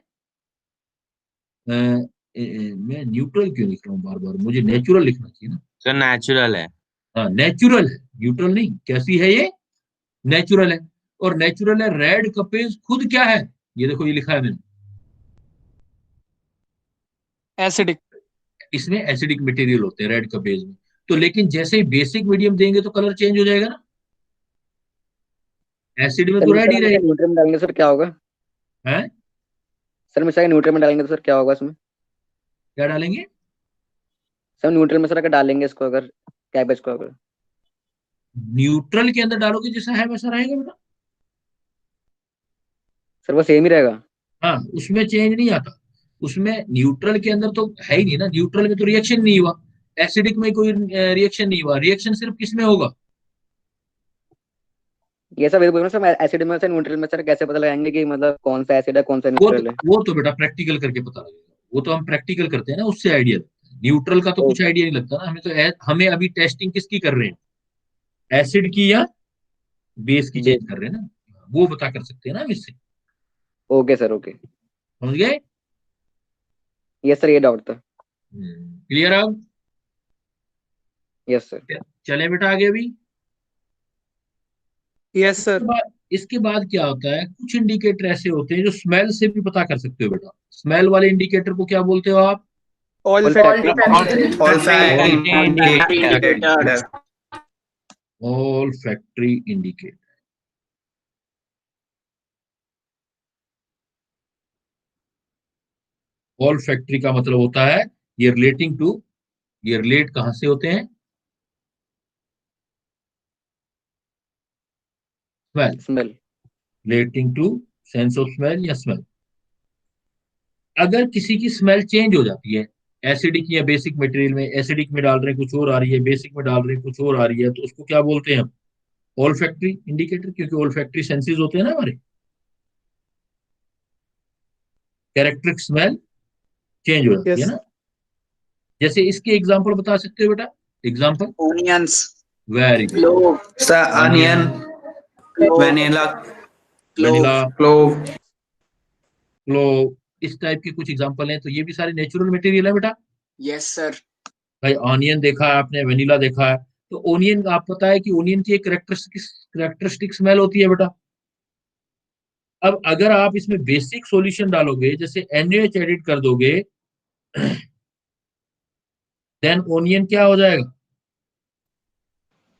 मैं न्यूट्रल क्यों लिख रहा हूँ बार बार? मुझे नेचुरल लिखना चाहिए ना। सर नेचुरल है। हाँ नेचुरल है, न्यूट्रल नहीं। कैसी है ये? नेचुरल है। और नेचुरल है, रेड का पेज खुद क्या है? ये देखो, ये लिखा है मैंने, एसिडिक। इसमें एसिडिक मटेरियल होते हैं रेड का पेज में। तो लेकिन जैसे ही बेसिक मीडियम देंगे तो कलर चेंज हो जाएगा ना। एसिड में सर तो मैं रेड ही रहेगा। न्यूट्रल में डालेंगे सर क्या होगा? है? सर मैं न्यूट्रल में डालेंगे तो सर क्या होगा उसमें? क्या डालेंगे? सर न्यूट्रल में सर अगर डालेंगे इसको, अगर कैबेज को अगर, न्यूट्रल के अंदर डालोगे जैसा है वैसा रहेगा बेटा। सर वो सेम ही रहेगा। हाँ उसमें चेंज नहीं आता। उसमें न्यूट्रल के अंदर तो है ही नहीं ना, न्यूट्रल में तो रिएक्शन नहीं हुआ। एसिडिक में कोई रिएक्शन नहीं हुआ। रिएक्शन सिर्फ किसमें होगा? ये सब बोल सर एसिड में से न्यूट्रल में सर कैसे पता लगाएंगे कि मतलब कौन सा एसिड है कौन सा न्यूट्रल है? वो तो बेटा प्रैक्टिकल करके पता लगेगा, वो तो हम प्रैक्टिकल करते हैं ना, उससे आइडिया लगता है। न्यूट्रल का तो कुछ आइडिया नहीं लगता ना हमें, तो हमें अभी टेस्टिंग किसकी कर रहे हैं, एसिड की या बेस की चेंज कर रहे हैं ना, वो बता कर सकते हैं ना हम इससे। Okay sir, okay. समझ गए? यस सर, ये डाउट था। क्लियर अब? Yes sir. चले बेटा आगे अभी। Yes sir. इसके बाद क्या होता है, कुछ इंडिकेटर ऐसे होते हैं जो स्मेल से भी पता कर सकते हो बेटा। स्मेल वाले इंडिकेटर को क्या बोलते हो आप? All factory indicator. All factory का मतलब होता है ये रिलेटिंग टू, ये रिलेट कहां से होते हैं? Smell. Smell. Relating to sense of smell या स्मेल। अगर किसी की स्मेल चेंज हो जाती है, एसिडिक या बेसिक मटेरियल में, एसिडिक में डाल रहे हैं कुछ और आ रही है, बेसिक में डाल रहे हैं कुछ और आ रही है, तो उसको क्या बोलते हैं हम? ऑल फैक्ट्री इंडिकेटर, क्योंकि ऑल फैक्ट्री सेंसेस होते हैं ना हमारे। कैरेक्टरिस्टिक स्मेल चेंज हो जाती है यस ना। जैसे इसके एग्जांपल बता सकते हो बेटा? Example? Onions, very good. clove, sir, onion, vanilla, vanilla, clove, clove, इस टाइप के कुछ एग्जांपल हैं। तो ये भी सारे नेचुरल मटेरियल है बेटा। yes sir, भाई ऑनियन देखा है आपने, वनीला देखा है, तो ओनियन आप पता है कि ओनियन की एक करेक्टरिस्टिक स्मेल होती है बेटा। अब अगर आप इसमें बेसिक सॉल्यूशन डालोगे, जैसे NaOH एडिट कर दोगे, देन ओनियन क्या हो जाएगा?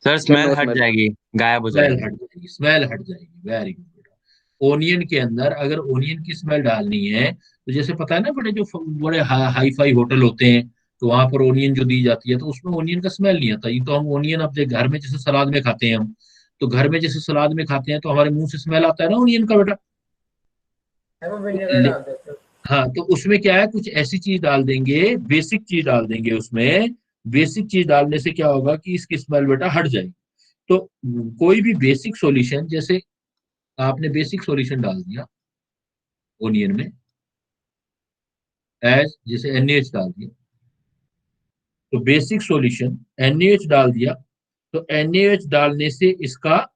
सर स्मेल हट जाएगी, गायब हो स्मेल जाएगी। हट जाएगी, स्मेल हट जाएगी। वेरी गुड बेटा। ओनियन के अंदर अगर ओनियन की स्मेल डालनी है, तो जैसे पता है ना बड़े जो बड़े हाई फाई होटल होते हैं, तो वहां पर ओनियन जो दी जाती है, तो उसमें ओनियन का स्मेल नहीं आता। ये तो हम ओनियन अपने घर में जैसे सलाद में खाते हैं हम, तो घर में जैसे सलाद में खाते हैं तो हमारे मुंह से स्मेल आता है ना ओनियन का बेटा। हाँ, तो उसमें क्या है, कुछ ऐसी चीज डाल देंगे, बेसिक चीज डाल देंगे उसमें। बेसिक चीज डालने से क्या होगा कि इसकी स्मेल बेटा हट जाएगी। तो कोई भी बेसिक सॉल्यूशन, जैसे आपने बेसिक सॉल्यूशन डाल दिया ओनियन में, एज जैसे NaOH डाल दिया, तो बेसिक सॉल्यूशन NaOH डाल दिया, तो NaOH डालने से इसका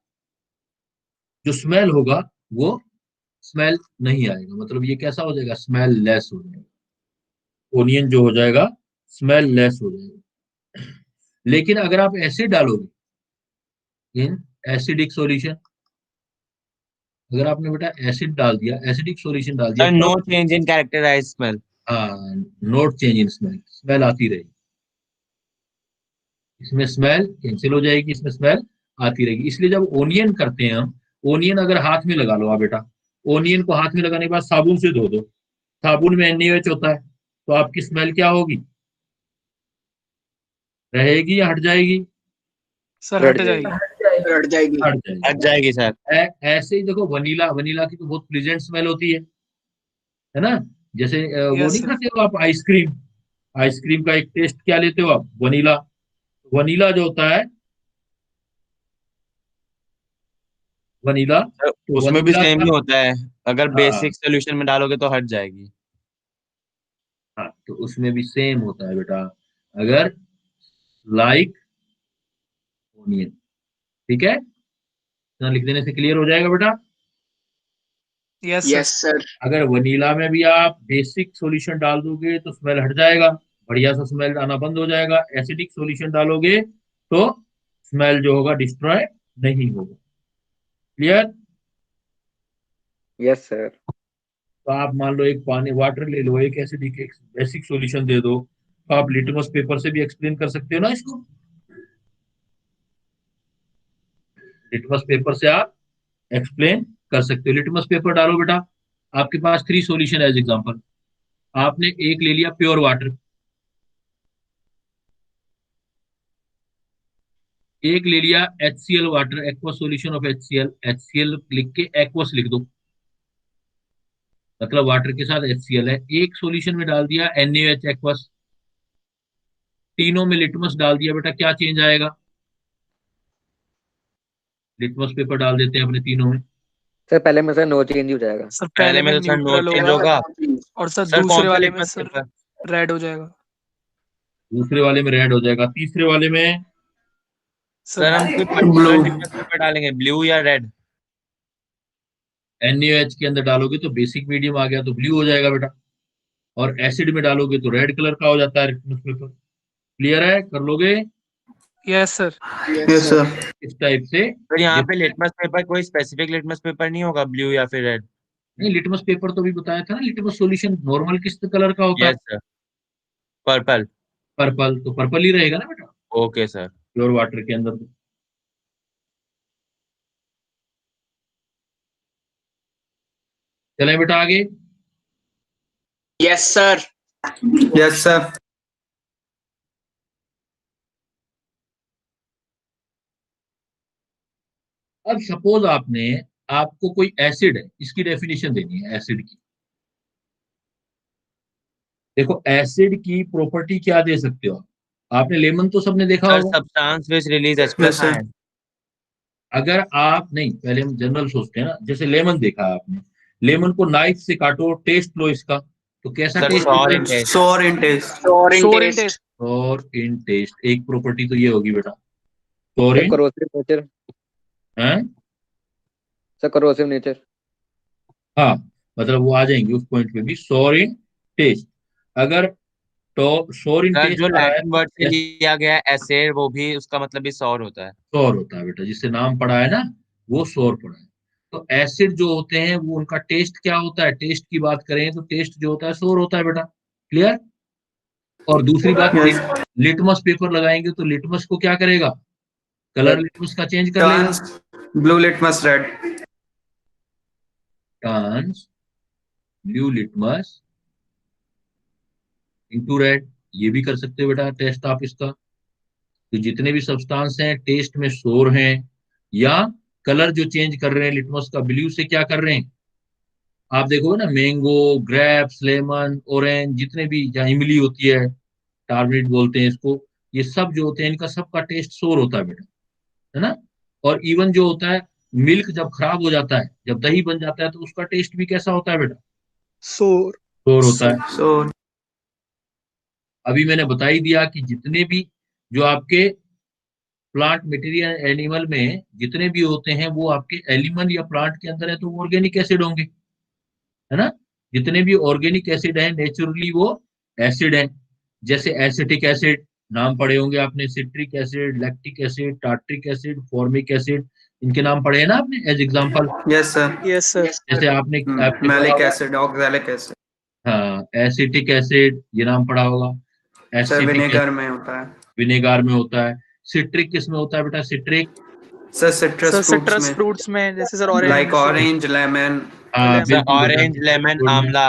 जो स्मेल होगा वो स्मेल नहीं आएगा। मतलब ये कैसा हो जाएगा? स्मेल लेस हो जाएगा। ओनियन जो हो जाएगा स्मेल लेस हो जाएगा। लेकिन अगर आप एसिड डालोगे इन एसिडिक सॉल्यूशन, अगर आपने बेटा एसिड डाल दिया, एसिडिक सॉल्यूशन डाल दिया, सर नो तब चेंज इन कैरेक्टराइज स्मेल। हाँ, note change in smell, smell आती रहेगी। इसमें स्मेल कैंसिल हो जाएगी, इसमें स्मेल आती रहेगी। इसलिए जब ओनियन करते हैं हम, ओनियन अगर हाथ में लगा लो आप बेटा, ओनियन को हाथ में लगाने के बाद साबुन से धो दो, साबुन में NaOH होता है, तो आपकी स्मेल क्या होगी? रहेगी या हट जाएगी? सर हट हट जाएगी। जाएगी। हट जाएगी, हट जाएगी। हट जाएगी सर। ऐसे ही देखो, वनीला, वनीला की तो बहुत प्लीजेंट स्मेल होती है ना। जैसे वो यस नहीं सर। खाते हो आप आइसक्रीम, आइसक्रीम का एक टेस्ट क्या लेते हो आप? वनीला। वनीला जो होता है, वनीला, सर, तो उसमें भी वनीला सेम का, ही होता है, अगर हाँ बेसिक सोल्यूशन में डालोगे तो हट जाएगी। हाँ, तो उसमें भी सेम होता है बेटा, अगर लाइक ओनियन। ठीक है, इतना लिख देने से क्लियर हो जाएगा बेटा। Yes sir. yes sir, अगर वनीला में भी आप बेसिक सॉल्यूशन डाल दोगे तो स्मेल हट जाएगा, बढ़िया सा स्मेल आना बंद हो जाएगा। एसिडिक सॉल्यूशन डालोगे तो स्मेल जो होगा डिस्ट्रॉय नहीं होगा। क्लियर? Yes sir. तो आप मान लो एक पानी वाटर ले लो, एक एसिडिक एक बेसिक सॉल्यूशन दे दो, तो आप लिटमस पेपर से भी एक्सप्लेन कर सकते हो ना इसको। लिटमस पेपर से आप एक्सप्लेन कर सकते हो। लिटमस पेपर डालो बेटा, आपके पास 3 सॉल्यूशन एज एग्जांपल। आपने एक ले लिया प्योर वाटर, एक ले लिया HCl water, aqua solution of HCl, HCl लिख के एक्वस लिख दो, मतलब वाटर के साथ HCl है। एक सॉल्यूशन में डाल दिया NaOH एक्वस, तीनों में लिटमस डाल दिया बेटा, क्या चेंज आएगा? लिटमस पेपर डाल देते हैं अपने तीनों में। सर पहले में सर नो चेंज ही हो जाएगा। सर पहले पहले में में तो सर नो न्यूट्रल चेंज होगा होगा। और सर सर कौन दूसरे सा वाले में लिटमस सर पेपर? रेड हो जाएगा। दूसरे वाले में रेड हो जाएगा, तीसरे वाले में सर हम कोई sir particular Blue. Litmus paper डालेंगे, ब्लू या रेड? NaOH के अंदर डालोगे तो बेसिक मीडियम आ गया तो ब्लू हो जाएगा बेटा, और एसिड में डालोगे तो रेड कलर का हो जाता है लिटमस पेपर। क्लियर है, कर लोगे यस सर। Yes, sir. इस टाइप से। तो यहाँ पे लिटमस पेपर कोई स्पेसिफिक लिटमस पेपर नहीं होगा, ब्लू या फिर रेड? नहीं, लिटमस पेपर तो भी बताया था ना, लिटमस सॉल्यूशन नॉर्मल किस कलर का होता है? Yes sir, purple. पर्पल, तो पर्पल ही रहेगा ना बेटा ओके सर। प्योर वाटर के अंदर। चले बेटा आगे। Yes, sir. Yes, sir. अब सपोज आपको कोई एसिड है, इसकी डेफिनेशन देनी है एसिड की। देखो एसिड की प्रॉपर्टी क्या दे सकते हो आपने लेमन तो सबने देखा सर होगा। Substance which release H+ Yes, sir. Ion. अगर आप नहीं, पहले हम जनरल सोचते हैं ना, जैसे लेमन देखा आपने, लेमन को नाइफ से काटो, टेस्ट लो इसका, तो कैसा सर टेस्ट sour होता in है? taste। Sour in taste. सोर इन टेस्ट। और इन टेस्ट एक प्रॉपर्टी तो ये होगी बेटा, और सर इन करोसिव नेचर। है। Sir corrosive nature. हाँ, मतलब वो आ जाएंगे उस पॉइंट पे भी, सोर इन टेस्ट। अगर तो सोर इन सर टेस्ट जो आ रहा है लैटिन वर्ड से लिया गया है एसिड, वो भी उसका मतलब भी सॉर होता है। सोर होता है बेटा, जिससे नाम पड़ा है ना वो सोर पड़ा है। तो एसिड जो होते हैं वो उनका टेस्ट क्या होता है, टेस्ट की बात करें तो टेस्ट जो होता है सोर होता है बेटा। क्लियर। और दूसरी बात, Yes. लिटमस पेपर लगाएंगे तो लिटमस को क्या करेगा, कलर लिटमस का चेंज कर लेगा। Turns blue litmus red. Turns blue litmus into red, ये भी कर सकते हो बेटा टेस्ट आप इसका। तो जितने भी सब्सटेंस हैं टेस्ट में सोर हैं, या कलर जो चेंज कर रहे हैं लिटमस का ब्लू से क्या कर रहे हैं, आप देखोगे ना मैंगो, ग्रेप्स, लेमन, ऑरेंज, जितने भी, जहाँ इमली होती है, टार्मिनेट बोलते हैं इसको, ये सब जो होते हैं इनका सबका टेस्ट सोर होता है बेटा, है ना। और इवन जो होता है मिल्क जब खराब हो जाता है, जब दही बन जाता है तो उसका टेस्ट भी कैसा होता है बेटा, सोर। सोर होता है। So अभी मैंने बता ही दिया कि जितने भी जो आपके प्लांट मटेरियल एनिमल में जितने भी होते हैं वो आपके एनिमल या प्लांट के अंदर है तो वो ऑर्गेनिक एसिड होंगे, है ना। जितने भी ऑर्गेनिक एसिड है नेचुरली वो एसिड है। जैसे एसिटिक एसिड, नाम पढ़े होंगे आपने, citric acid, lactic acid, tartaric acid, formic acid, इनके नाम पढ़े हैं ना आपने as example. yes, sir. Yes sir. जैसे आपने आपने पढ़ा Malic होगा, acid, oxalic acid. हाँ एसिटिक एसिड, ये नाम पढ़ा होगा। Sir, एसिटिक vinegar में होता है. विनेगार में होता है। सिट्रिक किस में होता है बेटा, citric Sir, citrus sir fruits citrus में. फ्रूट्स में जैसे sir Like orange. orange, lemon. हाँ lemon। सर बिल्कुल बेटा, ऑरेंज, लेमन, fruit में, आंवला।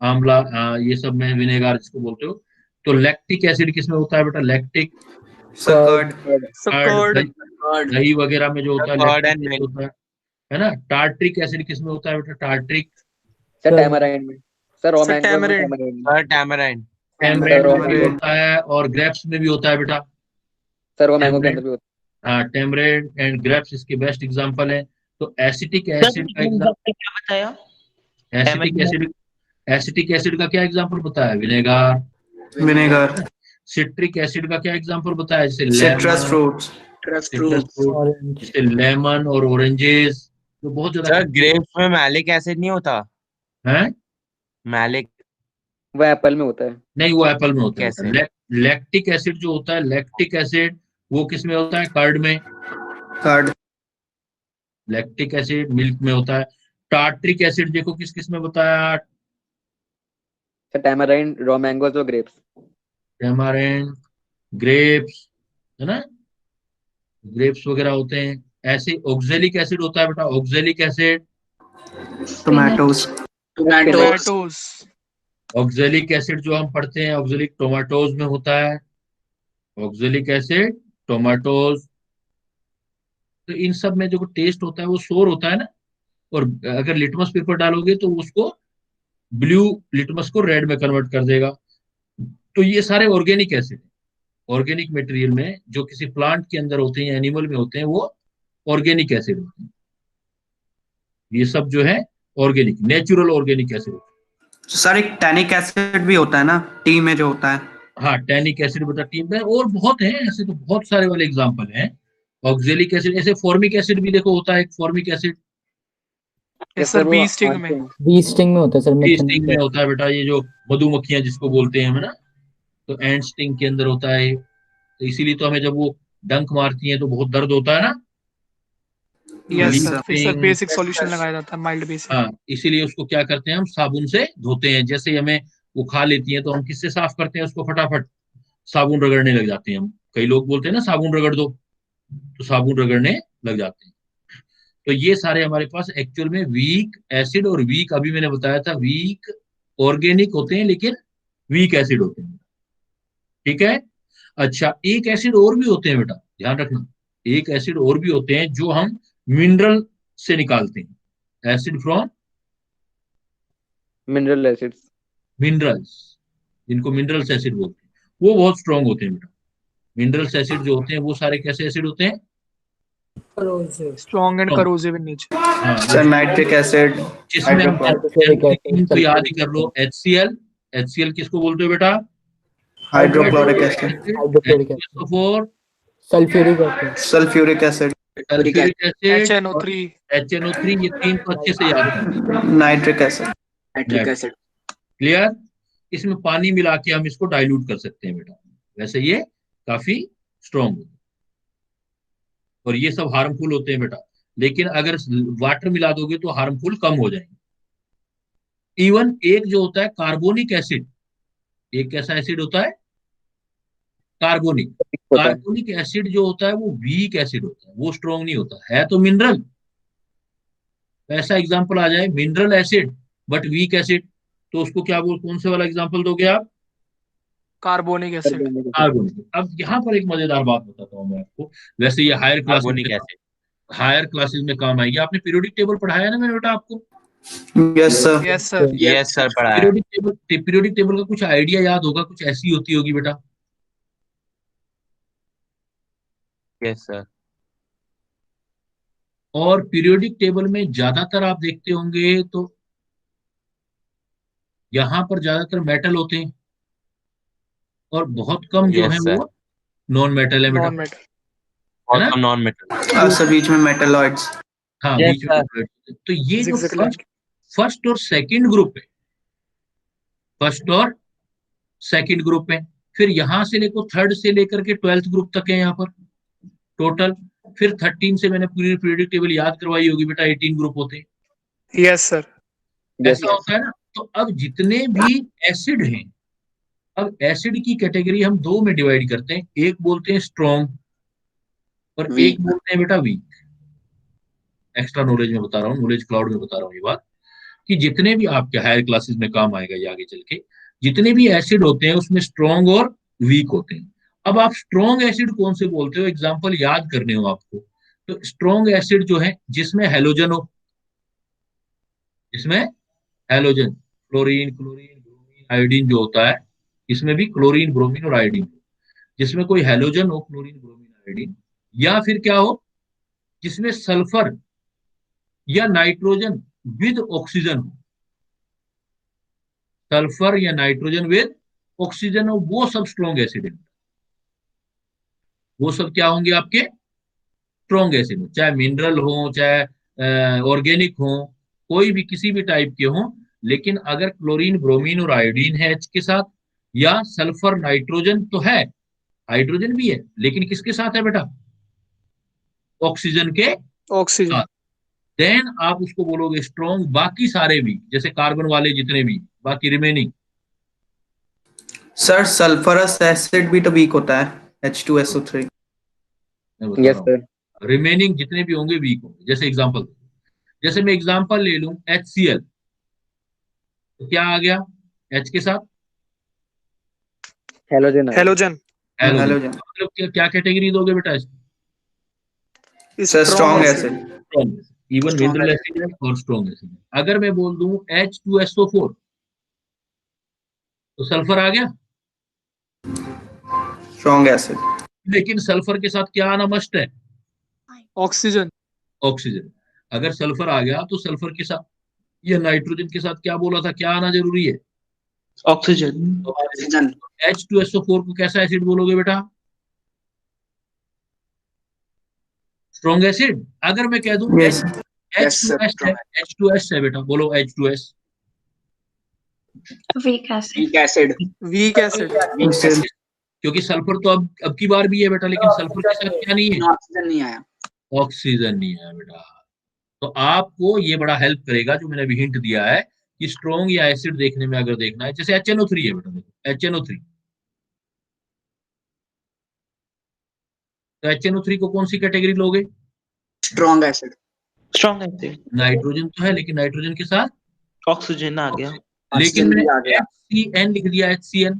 आंवला, हाँ ये सब में विनेगार जिसको बोलते हो। तो लैक्टिक एसिड किस में होता है बेटा, लैक्टिक Sir, curd. कर्ड। दही वगैरह में जो होता है curd lactic and acid milk. होता है ना। टार्ट्रिक एसिड किस में होता है बेटा, टार्ट्रिक सर टैमराइन में। सर रॉ सर मैंगो में टैमरिंड। टैमराइन में। सर टैमराइन। टेमरेंट रॉ में भी मैंगो। होता है और ग्रेप्स में भी होता है बेटा। सर रॉ मैंगो के टेमरेंट, अंदर भी होता हाँ टेमरेंट एंड ग्रेप्स इसके बेस्ट एग्जांपल है। तो एसिटिक एसिड का एग्जांपल, क्या बताया? एसिटिक एसिड, एसिटिक एसिड का क्या एग्जांपल बताया, विनेगार। Vinegar. सिट्रिक एसिड का क्या एग्जांपल बताया, जैसे Citrus lemon, fruits. Citrus fruit, जैसे लेमन और ऑरेंजेस, तो बहुत ज्यादा सर खट्टे ग्रेप्स में मैलिक एसिड नहीं होता? हैं। मैलिक है। वो एप्पल में होता है। नहीं, वो एप्पल में होता है कैसे? बेटा। लैक्टिक एसिड जो होता है, लैक्टिक एसिड वो किस में होता है, कर्ड में। Curd. लैक्टिक एसिड मिल्क में होता है। टार्ट्रिक एसिड देखो किस किस में बताया, सर टैमराइन, रॉ मैंगोज और ग्रेप्स। टैमारिंड, ग्रेप्स, है ना, ग्रेप्स वगैरह होते हैं। ऐसे ऑक्जेलिक एसिड होता है बेटा, oxalic acid, Tomatoes. Tomatoes. Oxalic acid जो हम पढ़ते हैं ऑक्जेलिक टोमेटोज में होता है, ऑक्जेलिक एसिड टोमेटोज। तो इन सब में जो टेस्ट होता है वो सोर होता है ना। और अगर लिटमस पेपर डालोगे तो उसको ब्लू लिटमस को रेड में कन्वर्ट कर देगा। तो ये सारे ऑर्गेनिक एसिड, ऑर्गेनिक मटेरियल में जो किसी प्लांट के अंदर होते हैं, एनिमल में होते हैं, वो ऑर्गेनिक एसिड होते हैं। ये सब जो है ऑर्गेनिक, नेचुरल ऑर्गेनिक एसिड होते सर एक टैनिक एसिड भी होता है ना, टी में जो होता है। हैं। हाँ, टैनिक एसिड बता टीम में, और बहुत है ऐसे, तो बहुत सारे वाले एग्जांपल हैं। ऑक्जेलिक एसिड, ऐसे फॉर्मिक एसिड भी देखो होता है, एक formic acid yes sir, bee sting में। बी स्टिंग में होता है सर, स्टिंग में होता है बेटा, ये जो मधुमक्खियां जिसको बोलते हैं हम ना, तो एंड स्टिंग के अंदर होता है। तो इसीलिए तो हमें जब वो डंक मारती हैं तो बहुत दर्द होता है ना। यस लीफ सर, फिर सर स्टिंग, बेसिक सॉल्यूशन लगाया जाता है, माइल्ड बेसिक। हाँ, इसीलिए उसको क्या करते हैं हम, साबुन से धोते हैं। जैसे ही हमें वो खा लेती हैं तो हम किससे साफ करते हैं उसको, फटाफट साबुन रगड़ने लग जाते हैं हम। कई लोग बोलते हैं ना साबुन रगड़ दो, तो साबुन रगड़ने लग जाते हैं। तो ये सारे हमारे पास एक्चुअल में वीक एसिड और वीक, अभी मैंने बताया था वीक ऑर्गेनिक होते हैं लेकिन वीक एसिड होते हैं। ठीक है। अच्छा, एक एसिड और भी होते हैं बेटा, ध्यान रखना, एक एसिड और भी होते हैं जो हम मिनरल से निकालते हैं, acid from mineral acids. Minerals, जिनको मिनरल्स एसिड बोलते हैं, वो बहुत स्ट्रांग होते हैं बेटा। मिनरल्स एसिड जो होते हैं वो सारे कैसे एसिड होते हैं, strong and Strong. Corrosive in nature. हाँ, सर नाइट्रिक एसिड, जिसमें हम हाइड्रोक्लोरिक एसिड, तो याद ही कर लो, HCl, HCl किसको बोलते हो बेटा, hydrochloric acid, hydrochloric acid, H2SO4, sulphuric acid, sulphuric acid, sulphuric acid, HNO3, HNO3, ये तीन को अच्छे से याद कर। Nitric acid. Nitric acid. Clear. इसमें पानी मिला के हम इसको डाइल्यूट कर सकते हैं बेटा, वैसे ये काफी स्ट्रॉन्ग होते हैं और ये सब हार्मफुल होते हैं बेटा, लेकिन अगर वाटर मिला दोगे तो हार्मफुल कम हो जाएंगे। इवन एक जो होता है कार्बोनिक एसिड, एक कैसा एसिड होता है, कार्बोनिक, कार्बोनिक एसिड जो होता है वो वीक एसिड होता है, वो स्ट्रॉन्ग नहीं होता है तो मिनरल। ऐसा एग्जांपल आ जाए mineral acid but weak acid, तो उसको क्या बोल, कौन से वाला एग्जांपल दोगे आप, कार्बोनिक एसिड। कार्बोनिक। अब यहाँ पर एक मजेदार बात बताता हूँ मैं आपको, वैसे ये हायर क्लासेस कार्बोनिक में, एसिड। हायर क्लासेस में काम आएगी। आपने पीरियोडिक टेबल पढ़ाया है ना मैंने बेटा आपको, yes sir. Yes sir. Yes sir, पढ़ा है। पीरियोडिक टेबल का कुछ आइडिया याद होगा, कुछ ऐसी होती होगी बेटा। Yes sir. और पीरियोडिक टेबल में ज्यादातर आप देखते होंगे तो यहाँ पर ज्यादातर मेटल होते हैं और बहुत कम जो यस है सर, वो नॉन मेटल है बेटा, नॉन मेटल। है ना। और नॉन मेटल। सर बीच में मेटलॉइड्स। हाँ, Yes, बीच में sir. metal होते हैं। तो ये जो Zigzag फर्स्ट और सेकंड ग्रुप है, फर्स्ट और सेकंड ग्रुप है, फिर यहां से लेकर थर्ड से लेकर के 12th ग्रुप तक है यहाँ पर टोटल। फिर 13 से मैंने पूरी पीरियोडिक टेबल याद करवाई होगी बेटा, 18 ग्रुप होते हैं। Yes sir. ऐसा होता है ना। तो अब जितने भी एसिड हैं, अब एसिड की कैटेगरी हम दो में डिवाइड करते हैं, एक बोलते हैं स्ट्रॉन्ग और एक बोलते हैं बेटा वीक। एक्स्ट्रा नॉलेज में बता रहा हूँ, नॉलेज क्लाउड में बता रहा हूँ ये बात, कि जितने भी आपके हायर क्लासेस में काम आएगा ये आगे चल के, जितने भी एसिड होते हैं उसमें स्ट्रॉन्ग और वीक होते हैं। अब आप स्ट्रॉन्ग एसिड कौन से बोलते हो, एग्जांपल याद करने हो आपको, तो स्ट्रॉन्ग एसिड जो है जिसमें हेलोजन हो, इसमें halogen, chlorine, chlorine, bromine, iodine जो होता है, इसमें भी क्लोरीन, ब्रोमीन और आयोडीन, जिसमें कोई हेलोजन हो, क्लोरीन, ब्रोमीन, आयोडीन, या फिर क्या हो, जिसमें सल्फर या नाइट्रोजन विद ऑक्सीजन हो, सल्फर या नाइट्रोजन विद ऑक्सीजन हो, वो सब स्ट्रॉन्ग एसिड है। वो सब क्या होंगे आपके, स्ट्रॉन्ग एसिड, चाहे मिनरल हो, चाहे ऑर्गेनिक हो, कोई भी किसी भी टाइप के हो, लेकिन अगर क्लोरीन, ब्रोमीन और आयोडीन है H के साथ, या सल्फर, नाइट्रोजन तो है, हाइड्रोजन भी है, लेकिन किसके साथ है बेटा, ऑक्सीजन के ऑक्सीजन। साथ, देन आप उसको बोलोगे स्ट्रॉन्ग। बाकी सारे भी, जैसे कार्बन वाले जितने भी बाकी रिमेनिंग, सर सल्फरस एसिड भी तो वीक होता है, H2SO3। Yes sir. रिमेनिंग जितने भी होंगे वीक होंगे। जैसे एग्जांपल, जैसे मैं एग्जांपल ले लूं HCl, तो क्या आ गया H के साथ, हेलोजन। हेलोजन। हेलोजन। मतलब क्या कैटेगरी दोगे बेटा इसको, sir strong acid. Even mineral acid है और स्ट्रॉन्ग एसिड है। अगर मैं बोल दूं H2SO4, तो सल्फर आ गया, स्ट्रॉन्ग एसिड। लेकिन सल्फर के साथ क्या आना मस्ट है, ऑक्सीजन। ऑक्सीजन। अगर सल्फर आ गया तो सल्फर के साथ या नाइट्रोजन के साथ क्या बोला था, क्या आना जरूरी है? ऑक्सीजन। ऑक्सीजन। H2SO4 को कैसा एसिड बोलोगे बेटा? Strong acid. अगर मैं कह दूं यस सर। H2S है, H2S है बेटा, बोलो H2S। Weak acid. Weak acid. Weak acid. Weak acid. क्योंकि सल्फर तो अब की बार भी है बेटा, लेकिन सल्फर के साथ क्या नहीं है? ऑक्सीजन नहीं आया। ऑक्सीजन नहीं है बेटा। तो आपको ये बड़ा हेल्प करेगा जो मैंने अभी हिंट दिया है कि स्ट्रॉन्ग या एसिड देखने में अगर देखना है, जैसे HNO3 है बेटा, देखो HNO3, तो HNO3 को कौन सी कैटेगरी लोगे? Strong acid. Strong acid. Nitrogen तो है, लेकिन नाइट्रोजन के साथ ऑक्सीजन आ गया। लेकिन ऑक्सीजन भी मैंने आ गया। HCN लिख दिया, HCN।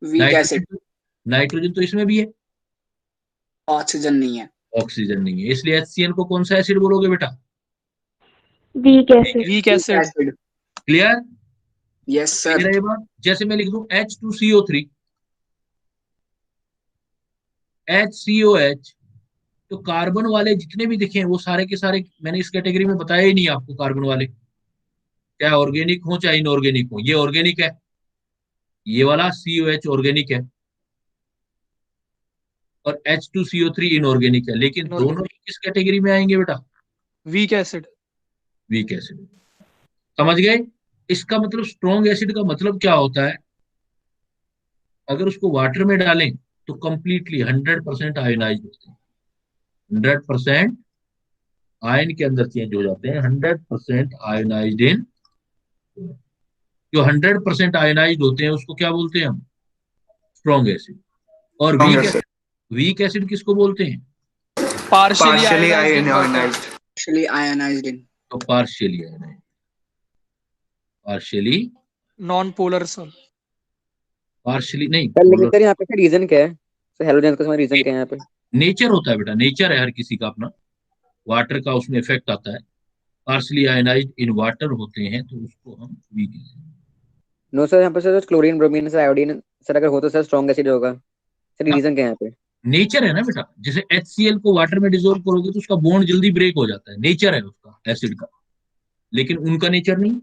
Weak acid. नाइट्रोजन तो इसमें भी है, ऑक्सीजन नहीं है। ऑक्सीजन नहीं है, इसलिए HCN को कौन सा एसिड बोलोगे बेटा? Weak acid. Weak acid. Clear? Yes sir. ये बात। जैसे मैं लिख दूं H2CO3, HCOH, तो कार्बन वाले जितने भी दिखे हैं वो सारे के सारे मैंने इस कैटेगरी में बताया ही नहीं आपको। कार्बन वाले चाहे ऑर्गेनिक हो चाहे इनऑर्गेनिक हो, ये ऑर्गेनिक है, ये वाला COH ऑर्गेनिक है, और H2CO3 इनऑर्गेनिक है, लेकिन दोनों ही किस कैटेगरी में आएंगे बेटा? Weak acid. Weak acid. समझ गए? इसका मतलब स्ट्रॉन्ग एसिड का मतलब क्या होता है? अगर उसको वाटर में डालें तो कंप्लीटली 100% आयनाइज होते हैं, 100% आयन के अंदर चेंज हो जाते हैं, 100% आयनाइज्ड इन। जो 100% आयनाइज्ड होते हैं उसको क्या बोलते हैं हम? Strong acid. और वीक एसिड किसको बोलते हैं? Partially ionised. पार्शियली आयनाइज्ड इन। तो partially ionised, partially, non polar sir. Partially नहीं, सर लेकिन सर यहाँ पे रीजन क्या है? सर हेलोजन का रीजन क्या है यहाँ पे? नेचर होता है बेटा, नेचर है हर किसी का अपना, वाटर का उसमें इफेक्ट आता है। पार्शियली आयनाइज्ड इन वाटर होते हैं तो उसको हम वीक एसिड। नो सर, यहाँ पे sir chlorine, bromine, sir iodine, sir अगर हो तो सर स्ट्रॉन्ग एसिड होगा। सर रीजन क्या है यहाँ पे? नेचर है ना बेटा, जैसे HCl को वाटर में डिजोल्व करोगे तो उसका बॉन्ड जल्दी ब्रेक हो जाता है, नेचर है उसका एसिड का, लेकिन उनका नेचर नहीं।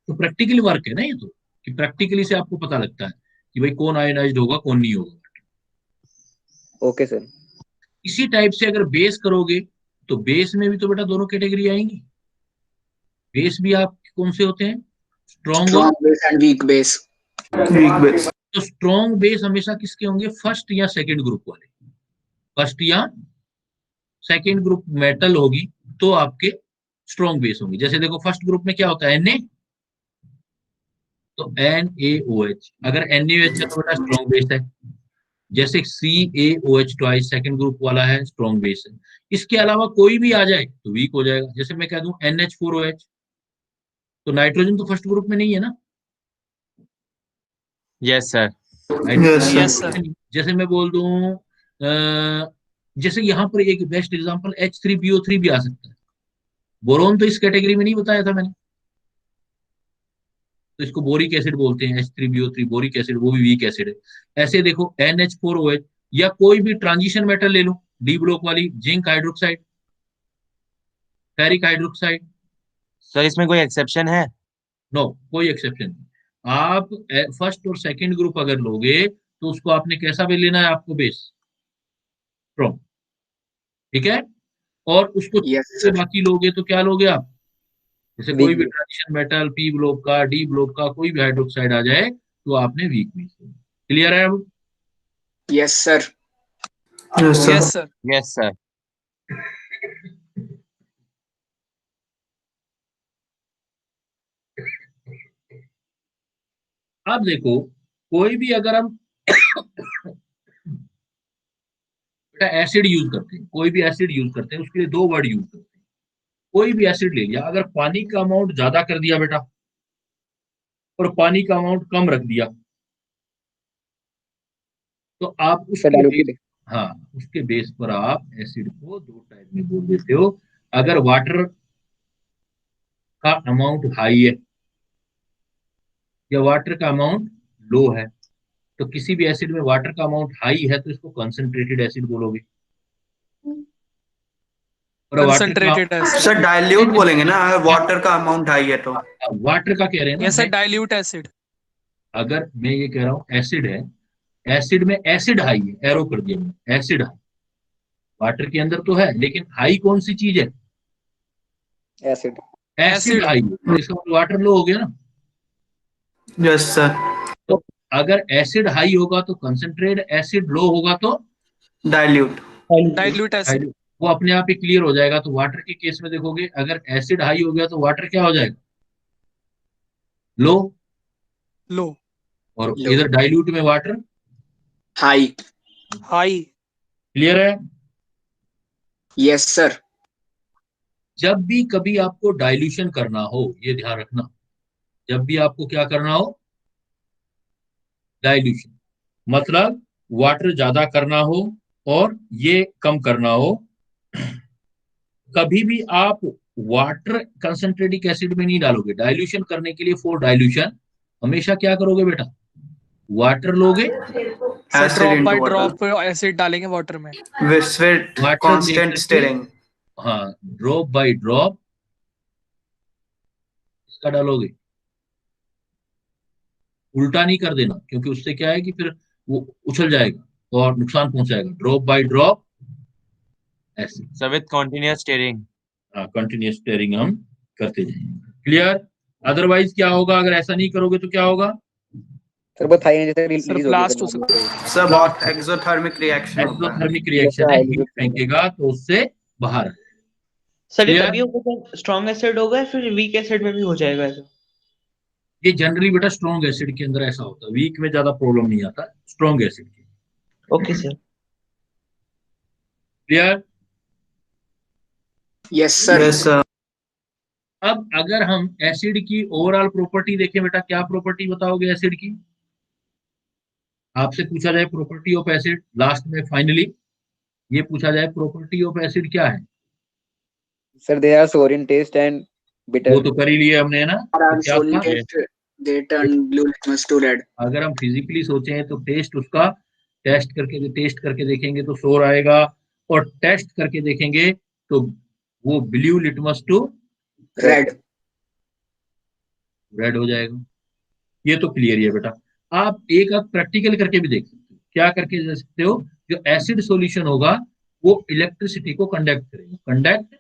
तो प्रैक्टिकली वर्क है ना ये, तो कि प्रैक्टिकली से आपको पता लगता है कि भाई कौन आयनाइज्ड होगा कौन नहीं होगा। Okay sir. इसी टाइप से अगर बेस करोगे तो बेस में भी तो बेटा दोनों कैटेगरी आएंगी। बेस भी आप कौन से होते हैं? Strong base and weak base. तो स्ट्रॉन्ग बेस हमेशा किसके होंगे? फर्स्ट या सेकंड ग्रुप वाले। फर्स्ट या सेकंड ग्रुप मेटल होगी तो आपके स्ट्रॉन्ग बेस होंगे। जैसे देखो फर्स्ट ग्रुप में क्या होता है? Na, तो NaOH। अगर NaOH है तो बेटा स्ट्रॉन्ग बेस है। जैसे CaOH ट्वाइस सेकंड ग्रुप वाला है, स्ट्रॉन्ग बेस है। इसके अलावा कोई भी आ जाए तो वीक हो जाएगा। जैसे मैं कह दूं NH4OH, तो नाइट्रोजन तो फर्स्ट ग्रुप में नहीं है ना? Yes sir. Yes sir. जैसे मैं बोल दूं जैसे यहाँ पर एक बेस्ट एग्जांपल H3PO3 भी आ सकता है। बोरोन तो इस कैटेगरी में नहीं बताया था मैंने, तो इसको बोरिक एसिड बोलते हैं। H3PO3 बोरिक एसिड, वो भी वीक एसिड है। ऐसे देखो NH4OH, या कोई भी ट्रांजिशन मेटल ले लो, डी ब्लॉक वाली, zinc hydroxide, ferric hydroxide. Sir इसमें कोई एक्सेप्शन है? नो, कोई एक्सेप्शन नहीं। आप फर्स्ट और सेकंड ग्रुप अगर लोगे तो उसको आपने कैसा भी लेना है? आपको बेस स्ट्रॉन्ग, ठीक है। और उसको बाकी लोगे तो क्या लोगे आप? जैसे कोई भी ट्रांजिशन मेटल पी ब्लॉक का, डी ब्लॉक का कोई भी हाइड्रोक्साइड आ जाए तो आपने वीक बेस। क्लियर है अब? Yes sir. Yes sir. Yes sir. अब देखो कोई भी अगर हम एसिड यूज करते हैं, कोई भी एसिड यूज करते हैं, उसके लिए दो वर्ड यूज करते हैं। कोई भी एसिड ले लिया, अगर पानी का अमाउंट ज्यादा कर दिया बेटा और पानी का अमाउंट कम रख दिया तो आप उसके हाँ उसके बेस पर आप एसिड को दो टाइप में बोल देते हो। अगर वाटर का अमाउंट हाई है या वाटर का अमाउंट लो है, तो किसी भी एसिड में वाटर का अमाउंट हाई है तो इसको कंसंट्रेटेड एसिड बोलोगे। और water concentrated acid. Sir dilute बोलेंगे ना अगर वाटर का अमाउंट हाई है तो। वाटर का कह रहे हैं ना, यस सर, मैं- डाइल्यूट एसिड। अगर मैं ये कह रहा हूँ एसिड है, एसिड में एसिड हाई है, एरो कर दिया मैंने, एसिड हाई। वाटर के अंदर तो है, लेकिन हाई कौन सी चीज है? एसिड। Acid Acid। हाई है, तो इसका मतलब वाटर लो हो गया ना। Yes sir. तो अगर एसिड हाई होगा तो कंसंट्रेट, एसिड लो होगा तो डाइल्यूट। Dilute acid. वो अपने आप ही क्लियर हो जाएगा। तो वाटर के केस में देखोगे, अगर एसिड हाई हो गया तो वाटर क्या हो जाएगा? लो। लो। और इधर डाइल्यूट में वाटर हाई। हाई। क्लियर है? Yes sir. जब भी कभी आपको डाइल्यूशन करना हो, ये ध्यान रखना, जब भी आपको क्या करना हो, डाइल्यूशन, मतलब वाटर ज्यादा करना हो और ये कम करना हो, कभी भी आप वाटर कंसंट्रेटिक एसिड में नहीं डालोगे। डाइल्यूशन करने के लिए, फॉर डाइल्यूशन हमेशा क्या करोगे बेटा? वाटर लोगे, sir Acid drop into by water. Drop acid डालेंगे वाटर में। with वाटर constant लेकर के, stirring. हाँ, ड्रॉप बाय ड्रॉप इसका डालोगे। उल्टा नहीं कर देना, क्योंकि उससे क्या है कि फिर वो उछल जाएगा और नुकसान पहुंचाएगा। ड्रॉप बाय ड्रॉप ऐसे, sir with continuous steering. Continuous steering हम करते जाएंगे। क्लियर? अदरवाइज क्या होगा? अगर ऐसा नहीं करोगे तो क्या होगा? सर वो थाई जैसे सर रिलीज होगी ब्लास्ट हो सर सकता है। सर बहुत एक्सोथर्मिक रिएक्शन होता है। एक्सोथर्मिक रिएक्शन है, हीट फेंकेगा तो उससे बाहर आएगा। सर ये Clear? तभी होगा स्ट्रॉन्ग एसिड होगा या फिर वीक एसिड में भी हो जाएगा ऐसा? ये जनरली बेटा स्ट्रॉन्ग एसिड के अंदर ऐसा होता है, वीक में ज्यादा प्रॉब्लम नहीं आता, स्ट्रॉन्ग एसिड की। Okay sir. Clear? Yes sir. Yes sir. अब अगर हम एसिड की ओवरऑल प्रॉपर्टी देखें बेटा, क्या प्रॉपर्टी बताओगे एसिड की? आपसे पूछा जाए प्रॉपर्टी ऑफ एसिड, लास्ट में फाइनली ये पूछा जाए प्रॉपर्टी ऑफ एसिड क्या है? सर दे आर सोर इन टेस्ट एंड वो बिटर। तो कर ही लिए हमने ना। तो क्या था? They turn blue litmus to red. अगर हम फिजिकली सोचें तो टेस्ट उसका, टेस्ट करके देखेंगे तो सोर आएगा, और टेस्ट करके देखेंगे तो वो blue litmus to Red. Red हो जाएगा। ये तो क्लियर ही है बेटा। आप एक आध प्रैक्टिकल करके भी देख सकते हो। क्या करके देख सकते हो? जो एसिड सॉल्यूशन होगा वो इलेक्ट्रिसिटी को कंडक्ट करेगा। Conduct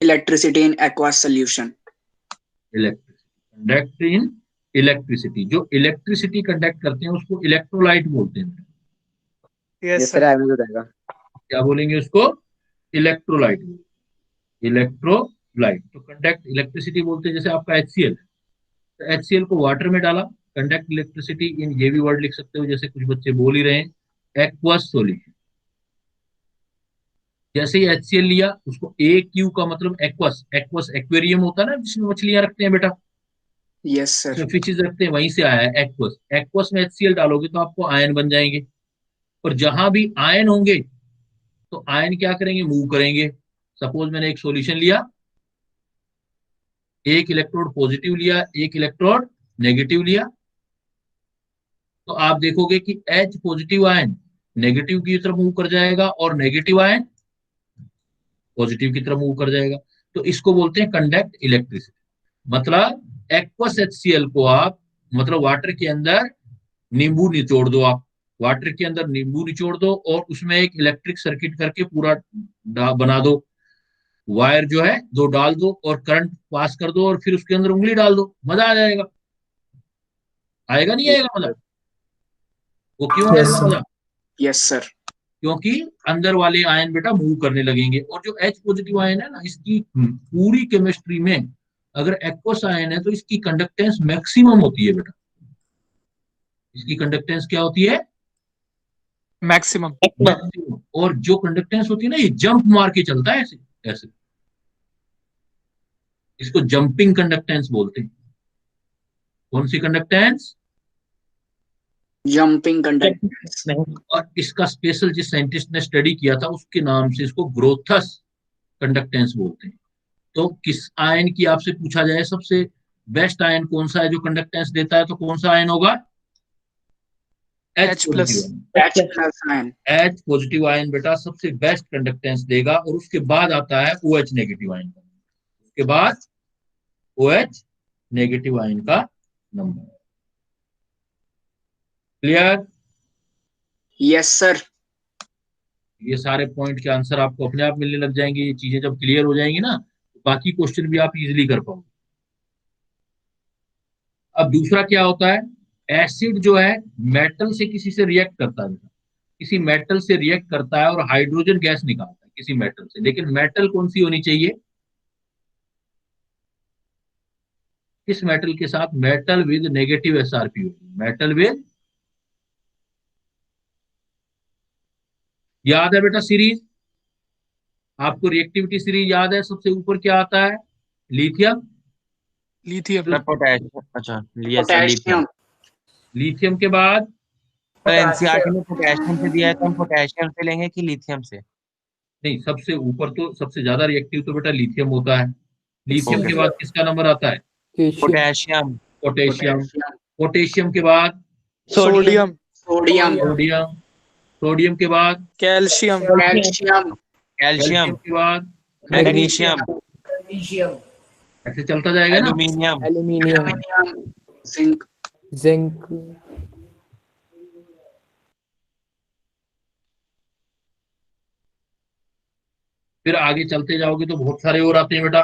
Electricity in aqueous solution. Conduct in electricity. जो इलेक्ट्रिसिटी कंडक्ट करते हैं उसको इलेक्ट्रोलाइट बोलते हैं। Yes sir sir. आयन हो जाएगा। क्या बोलेंगे उसको? इलेक्ट्रोलाइट। इलेक्ट्रोलाइट तो कंडक्ट इलेक्ट्रिसिटी बोलते हैं। जैसे आपका HCl, तो HCl को वाटर में डाला, कंडक्ट इलेक्ट्रिसिटी इन, ये भी वर्ड लिख सकते हो, जैसे कुछ बच्चे बोल ही रहे हैं, एक्वस सॉल्यूशन। जैसे ही HCl लिया, उसको AQ का मतलब एक्वस, एक्वस एक्वेरियम होता है ना जिसमें मछलियां रखते हैं बेटा, Yes sir. जिसमें फिशेज रखते हैं, वहीं से आया है एक्वस। एक्वस में HCl डालोगे तो आपको आयन बन जाएंगे, और जहां भी आयन होंगे तो आयन क्या करेंगे? मूव करेंगे। सपोज मैंने एक सॉल्यूशन लिया, एक इलेक्ट्रोड पॉजिटिव लिया, एक इलेक्ट्रोड नेगेटिव लिया, तो आप देखोगे कि H पॉजिटिव आयन नेगेटिव की तरफ मूव कर जाएगा और नेगेटिव आयन पॉजिटिव की तरफ मूव कर जाएगा। तो इसको बोलते हैं कंडक्ट इलेक्ट्रिसिटी। मतलब एक्वस HCl को आप, मतलब वाटर के अंदर नींबू निचोड़ दो, आप वाटर के अंदर नींबू निचोड़ दो और उसमें एक इलेक्ट्रिक सर्किट करके पूरा बना दो, वायर जो है दो डाल दो और करंट पास कर दो और फिर उसके अंदर उंगली डाल दो, मजा आ जाएगा। आएगा नहीं आएगा मजा? वो क्यों आएगा मजा? Yes sir. क्योंकि अंदर वाले आयन बेटा मूव करने लगेंगे। और जो H पॉजिटिव आयन है ना, इसकी पूरी केमिस्ट्री में अगर एक्वस आयन है तो इसकी कंडक्टेंस मैक्सिमम होती है बेटा। इसकी कंडक्टेंस क्या होती है? मैक्सिमम। मैक्सिमम। और जो कंडक्टेंस होती है ना, ये जंप मार के चलता है ऐसे ऐसे, इसको जंपिंग कंडक्टेंस बोलते हैं। कौन सी कंडक्टेंस? Jumping conductance. और इसका स्पेशल जिस साइंटिस्ट ने स्टडी किया था उसके नाम से इसको ग्रोथस कंडक्टेंस बोलते हैं। तो किस आयन की आपसे पूछा जाए सबसे बेस्ट आयन कौन सा है जो कंडक्टेंस देता है, तो कौन सा आयन होगा? H plus. H plus ion. H positive ion बेटा सबसे बेस्ट कंडक्टेंस देगा, और उसके बाद आता है OH नेगेटिव आयन का, उसके बाद OH नेगेटिव आयन का नंबर। क्लियर? Yes sir. ये सारे पॉइंट के आंसर आपको अपने आप मिलने लग जाएंगे। ये चीजें जब क्लियर हो जाएंगी ना, तो बाकी क्वेश्चन भी आप इजीली कर पाओगे। अब दूसरा क्या होता है, एसिड जो है मेटल से किसी से रिएक्ट करता है, किसी मेटल से रिएक्ट करता है और हाइड्रोजन गैस निकालता है किसी मेटल से, लेकिन मेटल कौन सी होनी चाहिए? किस मेटल के साथ? Metal with negative SRP, metal with, याद है बेटा सीरीज? आपको रिएक्टिविटी सीरीज याद है? सबसे ऊपर क्या आता है? Lithium, lithium, potassium. अच्छा, Potassium. लिथियम के बाद तो एनसीईआरटी में पोटेशियम से दिया है, तो हम पोटेशियम से लेंगे कि लिथियम से? नहीं, सबसे ऊपर तो सबसे ज्यादा रिएक्टिव तो बेटा लिथियम होता है। Lithium Okay. के बाद किसका नंबर आता है? पोटेशियम। पोटेशियम। पोटेशियम के बाद सोडियम, Sodium. सोडियम। सोडियम के बाद कैल्शियम, Calcium. कैल्शियम। के बाद मैग्नीशियम। ऐसे चलता जाएगा ना। Aluminium. Aluminium, Aluminium. Zinc. Zinc, फिर आगे चलते जाओगे तो बहुत सारे और आते हैं बेटा।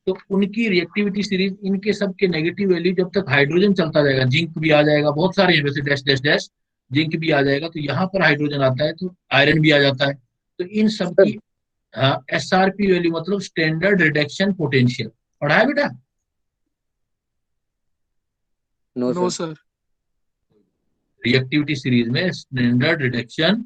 तो उनकी रिएक्टिविटी सीरीज, इनके सब के नेगेटिव वैल्यू जब तक हाइड्रोजन चलता जाएगा, जिंक भी आ जाएगा, बहुत सारे हैं वैसे, डैश डैश डैश, जिंक भी आ जाएगा, तो यहाँ पर हाइड्रोजन आता है तो आयरन भी आ जाता है। तो इन सब की SRP वैल्यू मतलब स्टैंडर्ड रिडक्शन पोटेंशियल पढ़ा है बेटा? No no sir. Sir, reactivity series में स्टैंडर्ड रिडक्शन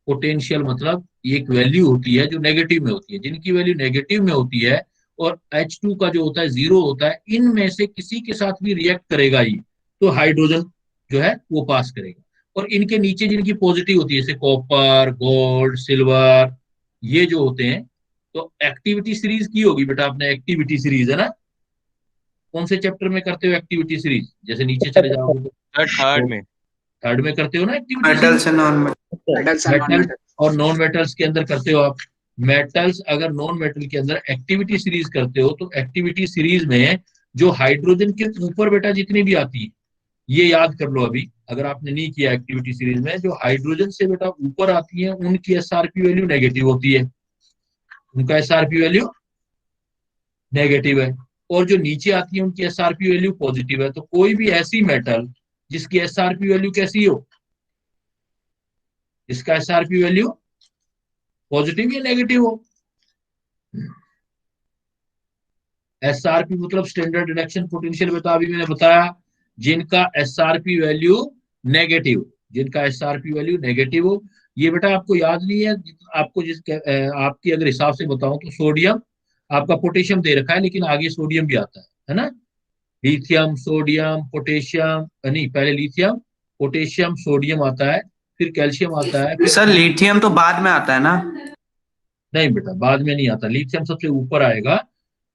पोटेंशियल मतलब एक वैल्यू होती है जो नेगेटिव में होती है। जिनकी वैल्यू नेगेटिव में होती है और H2 का जो होता है 0 होता है, इनमें से किसी के साथ भी रिएक्ट करेगा ही तो हाइड्रोजन जो है वो पास करेगा। और इनके नीचे जिनकी पॉजिटिव होती है, जैसे कॉपर, गोल्ड, सिल्वर, ये जो होते हैं, तो एक्टिविटी सीरीज की होगी बेटा आपने, एक्टिविटी सीरीज है ना। कौन से चैप्टर में करते हो एक्टिविटी सीरीज? जैसे नीचे चले जाओगे, थर्ड में। थर्ड में करते हो ना activity Metals series. and non-metals. Metal और नॉन मेटल्स के अंदर करते हो आप। मेटल्स अगर नॉन मेटल के अंदर एक्टिविटी सीरीज करते हो, तो एक्टिविटी सीरीज में जो हाइड्रोजन के ऊपर बेटा जितनी भी आती है, ये याद कर लो अभी, अगर आपने नहीं किया एक्टिविटी सीरीज में, जो हाइड्रोजन से बेटा ऊपर आती है उनकी SRP वैल्यू नेगेटिव होती है, उनका SRP वैल्यू नेगेटिव है, और जो नीचे आती है उनकी SRP वैल्यू पॉजिटिव है। तो कोई भी ऐसी मेटल जिसकी SRP वैल्यू कैसी हो, इसका SRP वैल्यू पॉजिटिव या नेगेटिव हो। SRP मतलब स्टैंडर्ड रिडक्शन पोटेंशियल बेटा अभी मैंने बताया, जिनका SRP वैल्यू नेगेटिव, जिनका SRP वैल्यू नेगेटिव हो। ये बेटा आपको याद नहीं है, आपको आपकी अगर हिसाब से बताऊं तो सोडियम, आपका पोटेशियम दे रखा है लेकिन आगे सोडियम भी आता है ना। लिथियम, सोडियम, पोटेशियम, नहीं पहले लिथियम, पोटेशियम, सोडियम आता है, फिर कैल्शियम आता है। सर लिथियम तो बाद में आता है ना? नहीं बेटा, बाद में नहीं आता, लिथियम सबसे ऊपर आएगा।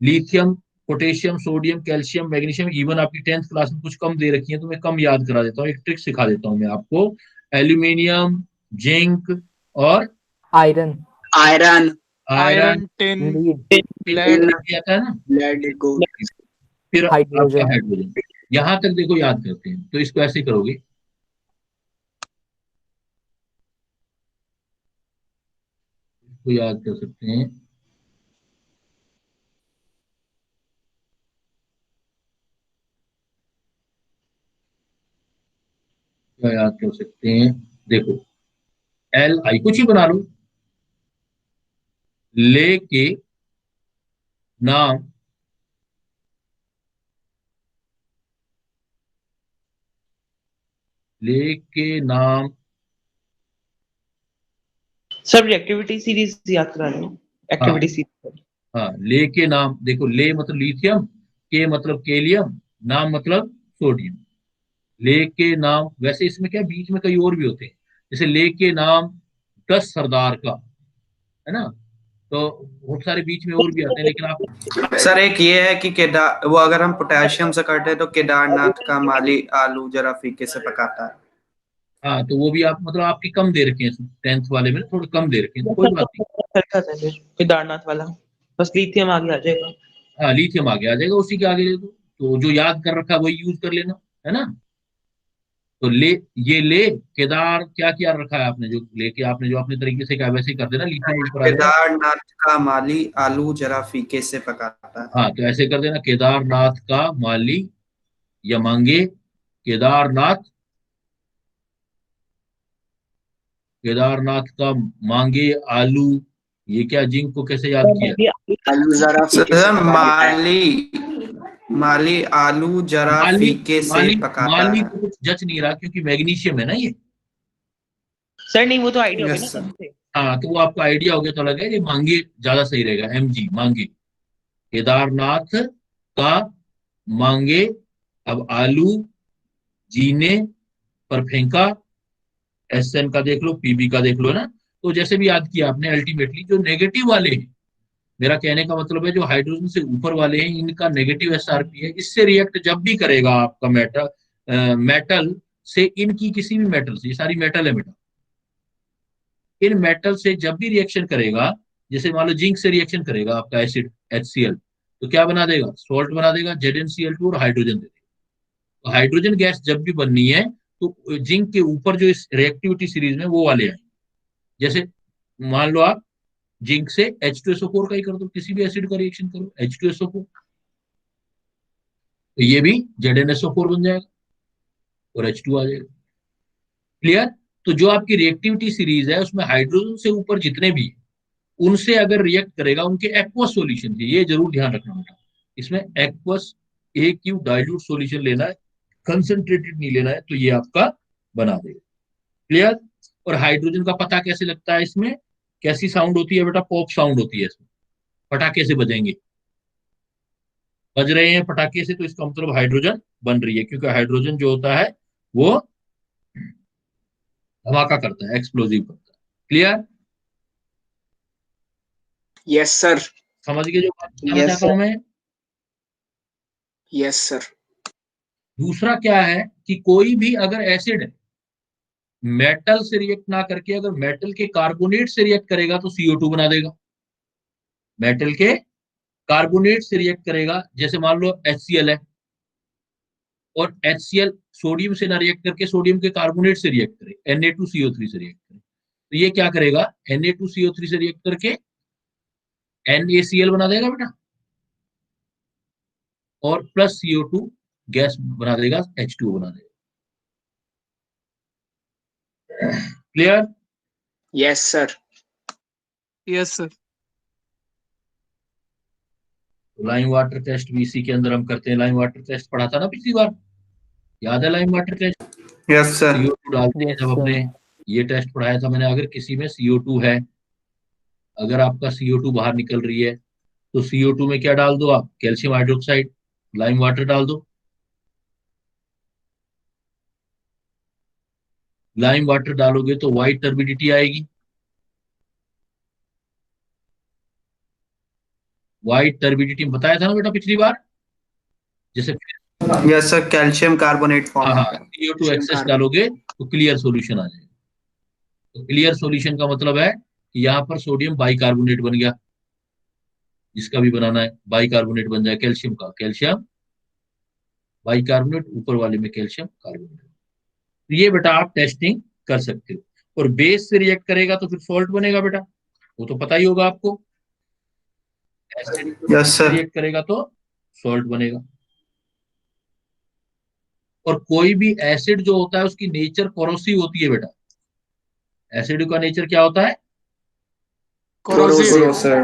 Lithium, potassium, sodium, calcium, magnesium, even आपकी 10th क्लास में कुछ कम दे रखी है तो मैं कम याद करा देता हूँ, एक ट्रिक सिखा देता हूँ मैं आपको। एल्यूमिनियम, जिंक और iron, iron, iron, tin, lead, lead, आता है ना, लेड, गोल्ड। फिर हाइड्रोजन। आपका हाइड्रोजन। यहाँ तक देखो याद करते हैं, तो इसको ऐसे करोगे, इसको याद कर सकते हैं। क्या याद कर सकते हैं? देखो LI कुछ ही बना लो, ले के नाम, ले के नाम, सब एक्टिविटी सीरीज याद करा लो, एक्टिविटी सीरीज। हाँ, ले के नाम, देखो ले मतलब लिथियम, के मतलब केलियम, नाम मतलब सोडियम। ले के नाम, वैसे इसमें क्या बीच में कई और भी होते हैं, जैसे ले के नाम 10 सरदार का, है ना, तो बहुत सारे बीच में और भी आते हैं, लेकिन आप सर एक ये है कि केदार, वो अगर हम पोटेशियम से करते हैं तो केदारनाथ का माली आलू जरा फीके से पकाता है। हाँ, तो वो भी आप मतलब आपकी कम दे रखे हैं, 10th वाले में थोड़े कम दे रखे हैं, तो कोई बात नहीं। केदारनाथ वाला बस लिथियम आगे आ जाएगा। हाँ, लिथियम आगे आ जाएगा, उसी के आगे ले दो, तो जो याद कर रखा है वही यूज कर लेना, है ना। तो ये ले केदार क्या क्या रखा है आपने, जो लेके आपने जो अपने तरीके से कहा वैसे ही कर देना, लिथियम ऊपर आ जाएगा। केदारनाथ का माली आलू जरा फीके से पकाता है। हाँ, तो ऐसे कर देना, केदारनाथ का माली या मांगे, केदारनाथ केदारनाथ का मांगे आलू, ये क्या जिंक को कैसे याद किया? आलू जरा फीके से सर पकाता है। माली आलू जरा माली फीके से माली पकाता माली है। को कुछ जच नहीं रहा क्योंकि मैग्नीशियम है ना ये। सर नहीं, वो तो आइडिया हो गया यस ना सर। सबसे। हाँ, तो वो आपको आइडिया हो गया तो लगा ये मांगे ज्यादा सही रहेगा, MG मांगे, केदारनाथ का मांगे। अब आलू जीने पर फेंका, SN का देख लो, PB का देख लो ना। तो जैसे भी याद किया आपने, अल्टीमेटली जो नेगेटिव वाले हैं, मेरा कहने का मतलब है जो हाइड्रोजन से ऊपर वाले हैं इनका नेगेटिव SRP है, इससे रिएक्ट जब भी करेगा आपका मेटल से, इनकी किसी भी मेटल से, ये सारी मेटल है बेटा, इन मेटल से जब भी रिएक्शन करेगा, जैसे मान लो जिंक से रिएक्शन करेगा आपका एसिड HCl, तो क्या बना देगा? सॉल्ट बना देगा, ZnCl2 और हाइड्रोजन दे देगा। तो हाइड्रोजन गैस जब भी बननी है तो जिंक के ऊपर जो इस रिएक्टिविटी सीरीज में वो वाले आए, जैसे मान लो आप जिंक से H2SO4 का ही कर दो, किसी भी एसिड का रिएक्शन करो H2SO4, तो ये भी ZnSO4 बन जाएगा और H2 आ जाएगा। क्लियर? तो जो आपकी रिएक्टिविटी सीरीज है उसमें हाइड्रोजन से ऊपर जितने भी उनसे अगर रिएक्ट करेगा, उनके एक्वस सॉल्यूशन थे, ये जरूर ध्यान रखना बेटा, इसमें एक्वस AQ डाइल्यूट सॉल्यूशन लेना है, कंसंट्रेटेड नहीं लेना है, तो ये आपका बना देगा। क्लियर? और हाइड्रोजन का पता कैसे लगता है इसमें, कैसी साउंड होती है बेटा? पॉप साउंड होती है इसमें, पटाखे से बजेंगे, बज रहे हैं पटाखे से, तो इसका मतलब हाइड्रोजन बन रही है, क्योंकि हाइड्रोजन जो होता है वो धमाका करता है, एक्सप्लोजिव करता है। क्लियर? Yes sir. समझ गए जो बात बताना यस चाहता हूं सर। मैं? Yes sir. दूसरा क्या है कि कोई भी अगर एसिड मेटल से रिएक्ट ना करके अगर मेटल के कार्बोनेट से रिएक्ट करेगा तो CO2 बना देगा। मेटल के कार्बोनेट से रिएक्ट करेगा, जैसे मान लो HCl है और HCl सोडियम से ना रिएक्ट करके सोडियम के कार्बोनेट से रिएक्ट करे, Na2CO3 से रिएक्ट करे, तो ये क्या करेगा? Na2CO3 से रिएक्ट करके NaCl बना देगा बेटा, और प्लस CO2 गैस बना देगा, H2O बना देगा। Clear? Yes sir. Yes sir. Lime water test भी इसी के अंदर हम करते हैं। लाइम वाटर टेस्ट पढ़ा था ना पिछली बार, याद है? Lime water test yes sir. CO2 डालते हैं यस जब सर। अपने, ये टेस्ट पढ़ाया था मैंने। अगर किसी में CO2 है, अगर आपका CO2 बाहर निकल रही है तो CO2 में क्या डाल दो आप? कैल्शियम हाइड्रोक्साइड, लाइम वाटर डाल दो। लाइम वाटर डालोगे तो व्हाइट टर्बिडिटी आएगी, व्हाइट टर्बिडिटी बताया था ना बेटा पिछली बार, जैसे yes sir, calcium carbonate form हाँ, होता है। CO2 एक्सेस डालोगे तो क्लियर सॉल्यूशन आ जाएगा। तो क्लियर सॉल्यूशन का मतलब है कि यहाँ पर सोडियम बाइकार्बोनेट बन गया, जिसका भी बनाना है बाइकार्बोनेट बन जाए, कैल्शियम का कैल्शियम बाइकार्बोनेट, ऊपर वाले में कैल्शियम कार्बोनेट। तो ये बेटा आप टेस्टिंग कर सकते हो। और बेस से रिएक्ट करेगा तो फिर सॉल्ट बनेगा बेटा, वो तो पता ही होगा आपको। Acid yes sir. रिएक्ट करेगा तो सॉल्ट बनेगा। और कोई भी एसिड जो होता है उसकी नेचर कोरोसिव होती है बेटा। एसिड का नेचर क्या होता है? कोरोसिव। सर।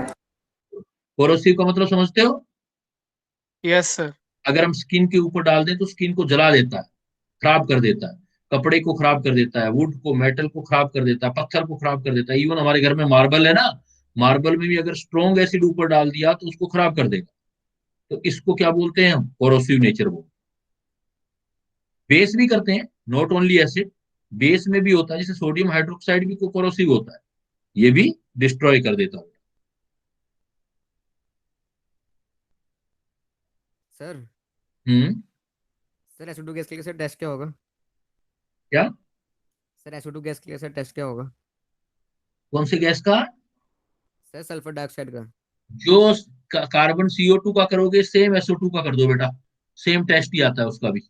कोरोसिव का मतलब समझते हो? Yes sir. अगर हम स्किन के ऊपर डाल दें तो स्किन को जला देता है, खराब कर देता है, कपड़े को खराब कर देता है, वुड को, मेटल को खराब कर देता है, पत्थर को खराब कर देता है। इवन हमारे घर में मार्बल है ना, मार्बल में भी अगर स्ट्रॉन्ग एसिड ऊपर डाल दिया तो उसको खराब कर देगा। तो इसको क्या बोलते हैं हम? कोरोसिव नेचर बोलते हैं। बेस भी करते हैं, नॉट ओनली एसिड, बेस में भी होता है, जैसे सोडियम हाइड्रोक्साइड भी कोरोसिव होता है, ये भी डिस्ट्रॉय कर देता है। सर हम्म। सर एसिड गैस के लिए सर टेस्ट क्या होगा? क्या? सर SO2 गैस के लिए सर टेस्ट क्या होगा? कौन से गैस का? सर सल्फर डाइऑक्साइड का। जो कार्बन CO2 का करोगे सेम SO2 का कर दो बेटा, सेम टेस्ट ही आता है उसका भी,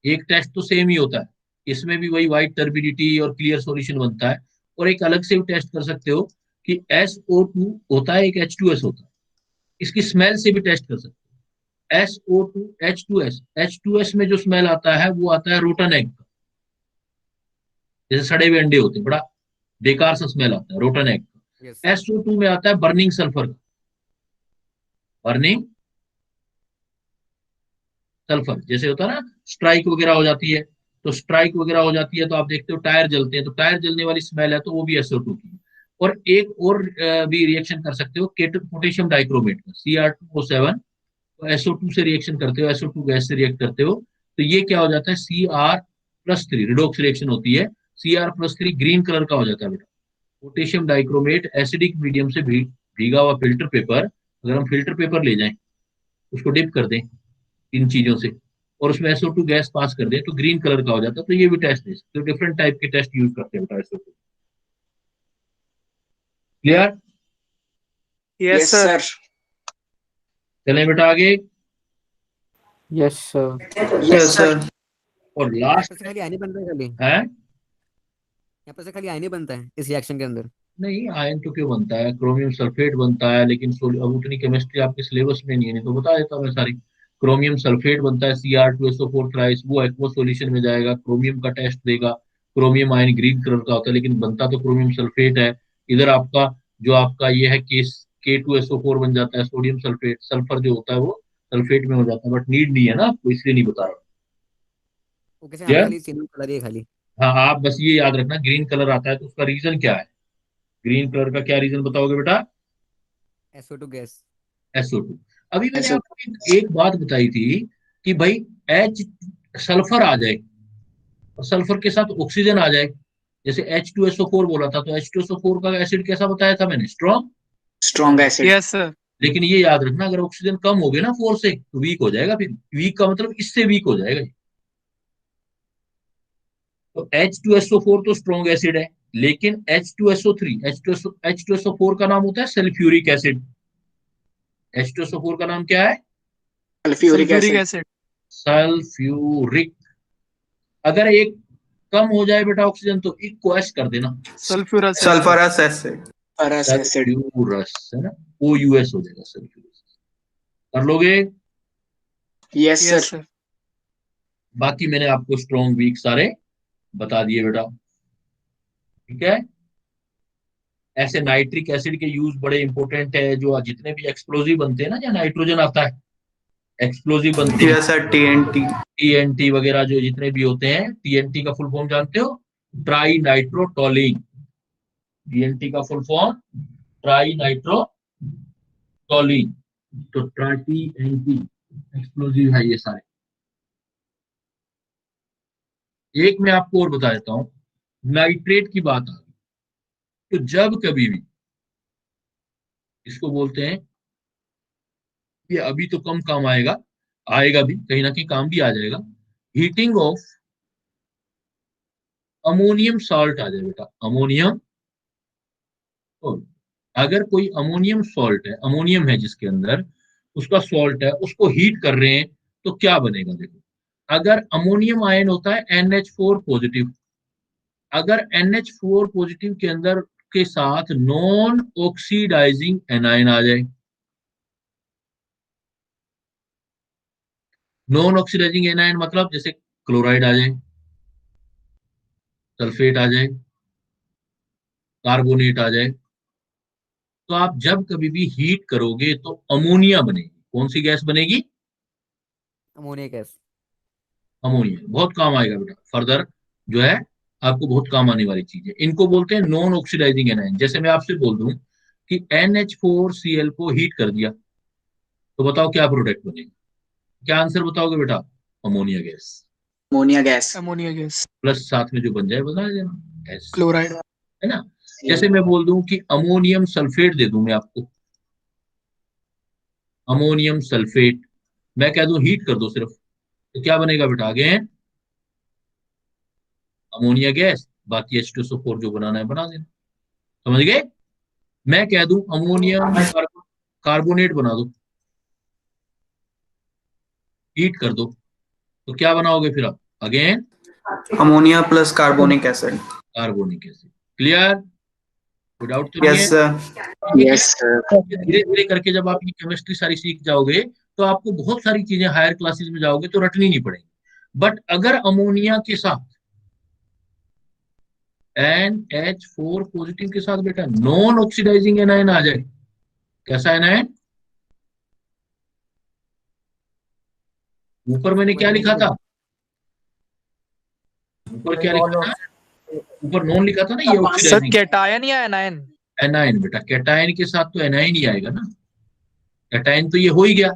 एक टेस्ट तो सेम ही होता है। इसमें भी वही वाइट टर्बिडिटी और क्लियर सॉल्यूशन बनता है। और एक अलग से भी टेस्ट कर सकते हो कि SO2 होता है, एक H2S होता है, इसकी स्मेल से भी टेस्ट कर सकते हो। SO2 H2S, H2S में जो स्मेल आता है वो आता है रोटन एग का, जैसे सड़े हुए अंडे होते हैं, बड़ा बेकार सा स्मेल आता है रोटन एग का। यस। SO2 में आता है बर्निंग सल्फर का, बर्निंग सल्फर, जैसे होता है ना स्ट्राइक वगैरह हो जाती है, तो स्ट्राइक वगैरह हो जाती है तो आप देखते हो टायर जलते हैं, तो टायर जलने वाली स्मेल है तो वो भी SO2 की है। और एक और भी रिएक्शन कर सकते हो पोटेशियम डाइक्रोमेट का, Cr2O7, तो SO2 से रिएक्शन करते हो, SO2 गैस से रिएक्ट करते हो, तो ये क्या हो जाता है, Cr+3 रिडॉक्स रिएक्शन होती है, Cr+3 ग्रीन कलर का हो जाता है बेटा। पोटेशियम डाइक्रोमेट एसिडिक मीडियम से भीगा हुआ फिल्टर पेपर, अगर हम फिल्टर पेपर ले जाएं, उसको डिप कर दें इन चीजों से और उसमें SO2 गैस पास कर दे तो ग्रीन कलर का हो जाता है। तो ये भी टेस्ट है, तो डिफरेंट टाइप के टेस्ट यूज करते हैं बेटा SO2। क्लियर? Yes sir. चलें बेटा आगे। Yes sir. Yes, sir. और यहाँ लास्ट पे से खाली आयन ही बनता है खाली? है, यहाँ पे से खाली आयन ही बनता है इस रिएक्शन के अंदर? नहीं आयन तो क्यों बनता है, क्रोमियम सल्फेट बनता है, लेकिन अब उतनी केमिस्ट्री आपके सिलेबस में नहीं है, नहीं तो बता देता मैं सारी। क्रोमियम सल्फेट बनता है Cr2SO4 थ्राइस, वो एक्वस सॉल्यूशन में जाएगा, क्रोमियम का टेस्ट देगा, क्रोमियम आयन ग्रीन कलर का होता है, लेकिन बनता तो क्रोमियम सल्फेट है। इधर आपका जो आपका ये है केस K2SO4 बन जाता है, सोडियम सल्फेट, सल्फर जो होता है वो सल्फेट में हो जाता है, बट नीड नहीं है ना आपको, इसलिए नहीं बता रहा। ओके सर, यहाँ पे यार खाली सिंगल कलर ही है खाली। हाँ, आप बस ये याद रखना ग्रीन कलर आता है तो उसका रीजन क्या है, ग्रीन कलर का क्या रीजन बताओगे बेटा? SO2 gas. SO2। अभी मैंने आपको एक बात बताई थी कि भाई H सल्फर आ जाए और सल्फर के साथ ऑक्सीजन आ जाए, जैसे H2SO4 बोला था, तो H2SO4 का एसिड कैसा बताया था मैंने, strong. Strong acid. Yes sir. लेकिन ये याद रखना अगर ऑक्सीजन कम हो गया ना 4 से तो वीक हो जाएगा, फिर वीक का मतलब इससे वीक हो जाएगा। तो H2SO4 तो स्ट्रॉन्ग एसिड है, लेकिन H2SO3 H2SO4 का नाम होता है सल्फ्यूरिक एसिड। H2SO4 का नाम क्या है? Sulfuric sulphuric acid. Acid. Sulphuric. अगर एक कम हो जाए बेटा ऑक्सीजन तो इक्वस कर देना, sulphurous Sulfurous acid. Sulfurous acid. Sulphurous है ना, OUS हो जाएगा सल्फ्यूरस। कर लोगे? Yes, sir. Yes sir. बाकी मैंने आपको स्ट्रॉन्ग वीक सारे बता दिए बेटा, ठीक है। ऐसे नाइट्रिक एसिड के यूज बड़े इंपॉर्टेंट है, जो जितने भी एक्सप्लोजिव बनते हैं ना, जहाँ नाइट्रोजन आता है, एक्सप्लोजिव बनते हैं, Yes, sir. TNT. TNT वगैरह जो जितने भी होते हैं, TNT का फुल फॉर्म जानते हो? Try nitrotoluene. TNT का फुल फॉर्म ट्राई नाइट्रोटोलिन, तो TNT एक्सप्लोजिव है ये सारे। एक मैं आपको और बता देता हूं, नाइट्रेट की बात आ गई तो जब कभी भी इसको बोलते हैं, ये अभी तो कम काम आएगा, आएगा भी कहीं ना कहीं काम भी आ जाएगा, हीटिंग ऑफ अमोनियम सॉल्ट आ जाए बेटा, अमोनियम सॉल्ट। अगर कोई अमोनियम सॉल्ट है, अमोनियम है जिसके अंदर, उसका सॉल्ट है, उसको हीट कर रहे हैं तो क्या बनेगा देखो। अगर अमोनियम आयन होता है NH4 पॉजिटिव, अगर NH4 पॉजिटिव के अंदर के साथ नॉन ऑक्सीडाइजिंग एनायन आ जाए, नॉन ऑक्सीडाइजिंग एनायन मतलब जैसे क्लोराइड आ जाए, सल्फेट आ जाए, कार्बोनेट आ जाए, तो आप जब कभी भी हीट करोगे तो अमोनिया बनेगी। कौन सी गैस बनेगी? Ammonia gas. अमोनिया। बहुत काम आएगा बेटा फर्दर, जो है आपको बहुत काम आने वाली चीज है। इनको बोलते हैं नॉन ऑक्सीडाइजिंग एनायन। जैसे मैं आपसे बोल दूं कि NH4Cl को हीट कर दिया तो बताओ क्या प्रोडक्ट बनेगा, क्या आंसर बताओगे बेटा? Ammonia gas. Ammonia gas. Ammonia gas. Plus साथ में जो बन जाए बता देना एस, क्लोराइड। है ना। जैसे मैं बोल दूं कि अमोनियम सल्फेट दे दूं मैं आपको, अमोनियम सल्फेट, मैं कह दूं हीट कर दो सिर्फ, तो क्या बनेगा बेटा? आगे अमोनिया गैस, बाकी H2SO4 जो बनाना है बना देना। समझ गए? मैं कह दूं अमोनियम कार्बोनेट बना दो, हीट कर दो, तो क्या बनाओगे फिर आप? Again ammonia plus carbonic acid. Carbonic acid. Clear? Without तो यस सर। Yes sir. धीरे धीरे करके जब आप ये केमिस्ट्री सारी सीख जाओगे तो आपको बहुत सारी चीजें हायर क्लासेस में जाओगे तो रटनी नहीं पड़ेगी। बट अगर अमोनिया के साथ NH4 पॉजिटिव के साथ बेटा नॉन ऑक्सीडाइजिंग एनायन आ जाए, कैसा एनायन? ऊपर मैंने क्या लिखा था? ऊपर क्या लिखा था? ऊपर नॉन लिखा था ना, ये सर ऑक्सीडाइजिंग कैटायन या एनायन? एनायन बेटा। कैटायन के साथ तो एनायन ही आएगा ना, कैटायन तो ये हो ही गया,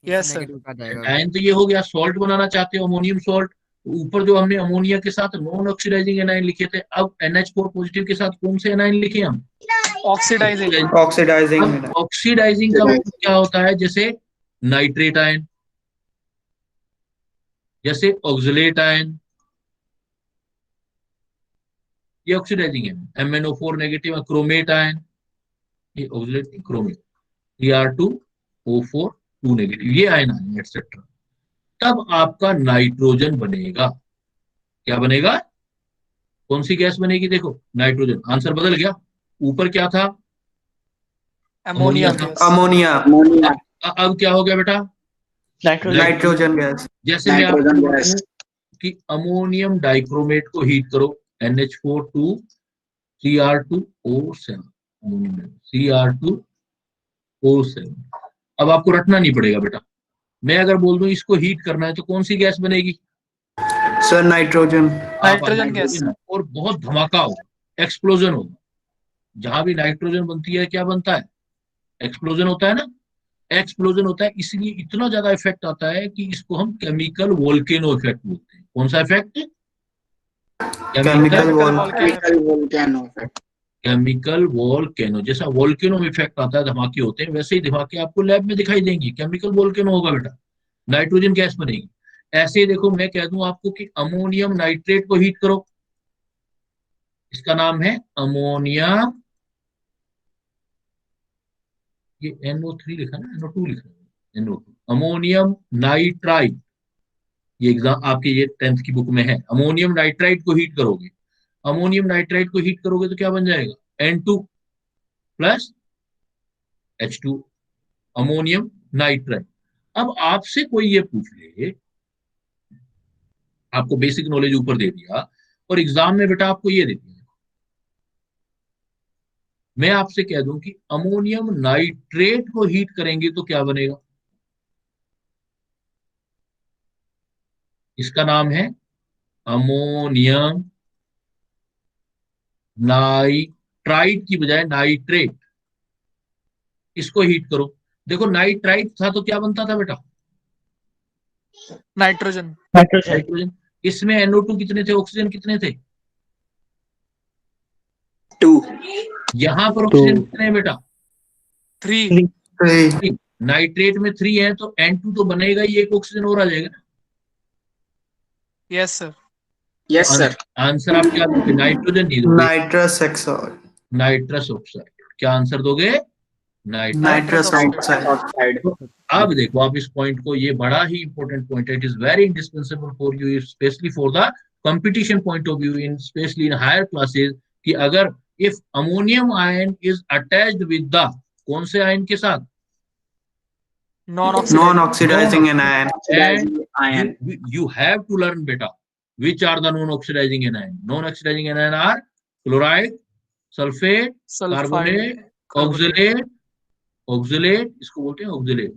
यस सर। नेगेटिव का जाएगा। कैटायन तो ये हो गया। सॉल्ट बनाना चाहते हो अमोनियम सॉल्ट, ऊपर जो हमने अमोनिया के साथ नॉन ऑक्सीडाइजिंग एनायन लिखे थे, अब NH4 पॉजिटिव के साथ कौन से एनायन लिखे हम? ऑक्सीडाइजिंग। ऑक्सीडाइजिंग। ऑक्सीडाइजिंग का मतलब क्या होता है? जैसे नाइट्रेट आयन, जैसे ऑक्सलेट आयन, ये ऑक्सीडाइजिंग है। MnO4 नेगेटिव, क्रोमेट आयन, ये ऑक्सलेट क्रोमेट, Cr2O4 2 नेगेटिव, ये आयन आयन एक्सेट्रा। तब आपका नाइट्रोजन बनेगा। क्या बनेगा? कौन सी गैस बनेगी? देखो नाइट्रोजन। आंसर बदल गया, ऊपर क्या था? अमोनिया था। गैस। अमोनिया। अब क्या हो गया बेटा? Nitrogen gas. जैसे मैं आपको बोलूं कि अमोनियम डाइक्रोमेट को हीट करो, NH4 2 Cr2O7, Cr2O7। अब आपको रटना नहीं पड़ेगा बेटा। मैं अगर बोल दूं इसको हीट करना है तो कौन सी गैस बनेगी? Sir nitrogen. Nitrogen gas. और बहुत धमाका होगा, एक्सप्लोजन होगा। जहां भी नाइट्रोजन बनती है क्या बनता है? एक्सप्लोजन होता है ना, एक्सप्लोजन होता है। इसलिए इतना ज्यादा इफेक्ट आता है कि इसको हम केमिकल वोल्केनो इफेक्ट बोलते हैं। कौन सा effect? Chemical volcano. Chemical volcano. जैसा वोल्केनो में इफेक्ट आता है, धमाके होते हैं, वैसे ही धमाके आपको लैब में दिखाई देंगे। केमिकल वोल्केनो होगा बेटा, नाइट्रोजन गैस बनेगी। ऐसे ही देखो, मैं कह दूं आपको कि अमोनियम नाइट्रेट को हीट करो, इसका नाम है अमोनिया, ये NO3 लिखा ना, NO2 लिखा, NO2, अमोनियम नाइट्राइट। ये एग्जाम आपके ये 10th की बुक में है। अमोनियम नाइट्राइट को हीट करोगे, अमोनियम नाइट्राइट को हीट करोगे तो क्या बन जाएगा? N2 plus H2, ammonium nitrite. अब आपसे कोई ये पूछ ले, आपको बेसिक नॉलेज ऊपर दे दिया और एग्जाम में बेटा आपको ये दे दिया, मैं आपसे कह दूं कि अमोनियम नाइट्रेट को हीट करेंगे तो क्या बनेगा? इसका नाम है अमोनियम नाइट्राइट की बजाय नाइट्रेट। इसको हीट करो, देखो नाइट्राइट था तो क्या बनता था बेटा? नाइट्रोजन। नाइट्रोजन। इसमें NO2 कितने थे, ऑक्सीजन कितने थे? 2। यहां पर ऑक्सीजन कितने हैं बेटा? 3। नाइट्रेट में 3 है तो N2 तो बनेगा ही, एक ऑक्सीजन और आ जाएगा ना। Yes sir. Yes sir. Answer आप क्या दोगे? नाइट्रोजन नहीं दोगे, नाइट्रस ऑक्साइड। Nitrous oxide. क्या आंसर दोगे? Nitrous oxide. अब देखो आप इस पॉइंट को, ये बड़ा ही इंपॉर्टेंट पॉइंट है। It is very indispensable for you, specially for the competition point of view, in specially in higher classes, कि अगर if ammonium ion is attached with the, कौन से आयन के साथ? Non oxidising anion. You have to learn beta which are the non-oxidizing anion. Non-oxidizing anion are chloride, sulfate, carbonate, oxalate, इसको बोलते हैं oxalate.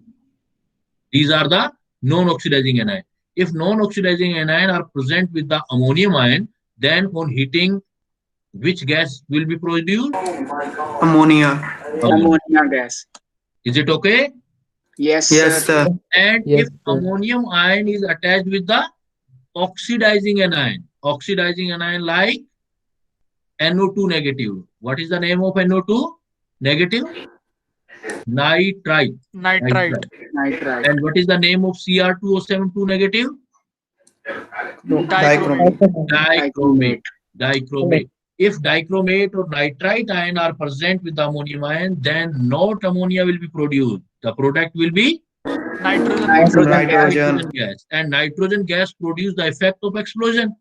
These are the non-oxidizing anion. If non-oxidizing anion are present with the ammonium ion, then on heating, which gas will be produced? Ammonia. Ammonia gas. Is it okay? Yes sir. And Yes, if sir. ammonium ion is attached with the oxidizing anion like NO2 negative. What is the name of NO2 negative? Nitrite. Nitrite. And what is the name of Cr2O7 2 negative? Dichromate. Dichromate. If dichromate or nitrite ion are present with the ammonium ion, then not ammonia will be produced. The product will be nitrogen gas. And nitrogen gas produce the effect of explosion.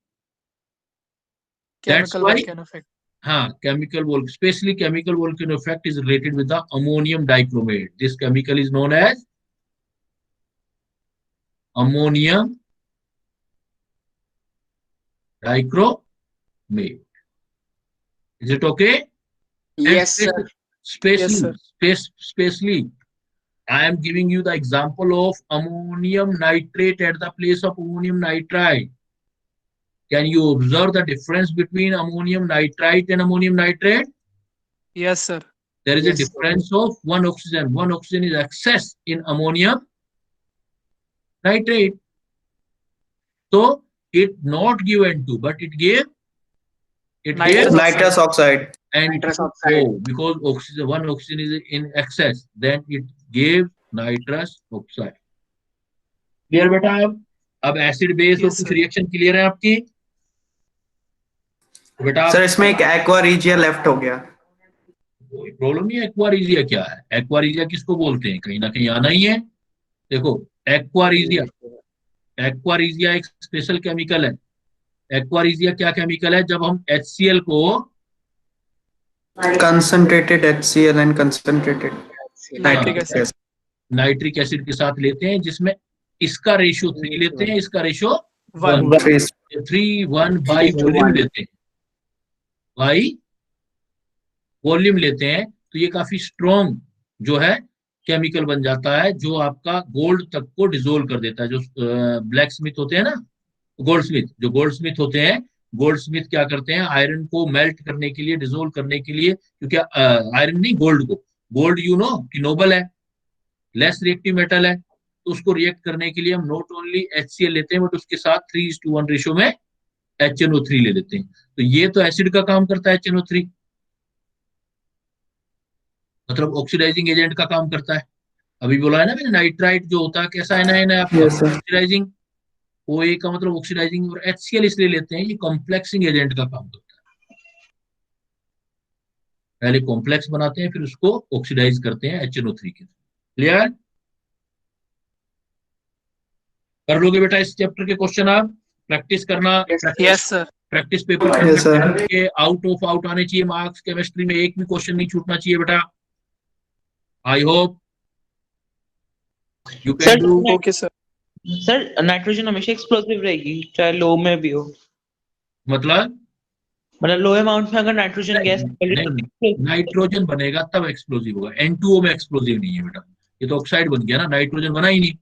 That's why especially chemical volcano effect is related with the ammonium dichromate. This chemical is known as ammonium dichromate. Is it okay? Yes, sir. Especially, I am giving you the example of ammonium nitrate at the place of ammonium nitrite. Can you observe the difference between ammonium nitrite and ammonium nitrate? Yes, sir. There is a difference of one oxygen. One oxygen is excess in ammonium nitrate. So it not give N2, but it gave nitrous oxide. And nitrous oxide. Because one oxygen is in excess, then it gave nitrous oxide. Clear बेटा? अब acid base और कुछ reaction clear है आपकी बेटा? Sir इसमें एक aqua regia left हो गया. कोई प्रॉब्लम नहीं. एक्वारीजिया क्या है? एक्वारीजिया किसको बोलते हैं? कहीं ना कहीं आना ही है. देखो एक्वारीजिया एक स्पेशल केमिकल है. एक्वारीजिया क्या केमिकल है? जब हम HCl को concentrated HCl and concentrated nitric acid के साथ लेते हैं, जिसमें इसका रेशियो 3 लेते हैं, इसका रेशियो 3:1 बाई वॉल्यूम लेते हैं. बाई वॉल्यूम लेते हैं तो ये काफी स्ट्रॉन्ग जो है केमिकल बन जाता है, जो आपका गोल्ड तक को डिसोल्व कर देता है. जो ब्लैक स्मिथ होते हैं ना, गोल्ड स्मिथ होते हैं, गोल्ड स्मिथ क्या करते हैं? आयरन को मेल्ट करने के लिए, डिसोल्व करने के लिए, क्योंकि आयरन नहीं, गोल्ड यू नो कि नोबल है, लेस रिएक्टिव मेटल है, तो उसको रिएक्ट करने के लिए हम नॉट ओनली HCl लेते हैं, बट उसके साथ 3:1 रेशियो में HNO3 ले लेते हैं. तो ये तो एसिड का काम करता है. HNO3 मतलब ऑक्सीडाइजिंग एजेंट का काम करता है. अभी बोला है ना मैंने, नाइट्राइट जो होता है कैसा एनायन है आपका? ऑक्सीडाइजिंग. OA का मतलब ऑक्सीडाइजिंग, और HCl इसलिए लेते हैं, ये कॉम्प्लेक्सिंग एजेंट का काम करता है. पहले कॉम्प्लेक्स बनाते हैं, फिर उसको ऑक्सीडाइज करते हैं HNO3 के. क्लियर? कर लोगे बेटा इस चैप्टर के क्वेश्चन? आप प्रैक्टिस करना. Yes sir. प्रैक्टिस पेपर के आउट ऑफ आउट आने चाहिए मार्क्स. केमिस्ट्री में एक भी क्वेश्चन नहीं छूटना चाहिए बेटा. I hope you can do. Okay sir. Sir nitrogen हमेशा एक्सप्लोसिव रहेगी, चाहे लो में भी हो. मतलब लो अमाउंट में अगर नाइट्रोजन गैस नाइट्रोजन बनेगा तब एक्सप्लोसिव होगा. N2O में एक्सप्लोसिव नहीं है बेटा. ये तो ऑक्साइड बन गया ना, नाइट्रोजन बना ही नहीं.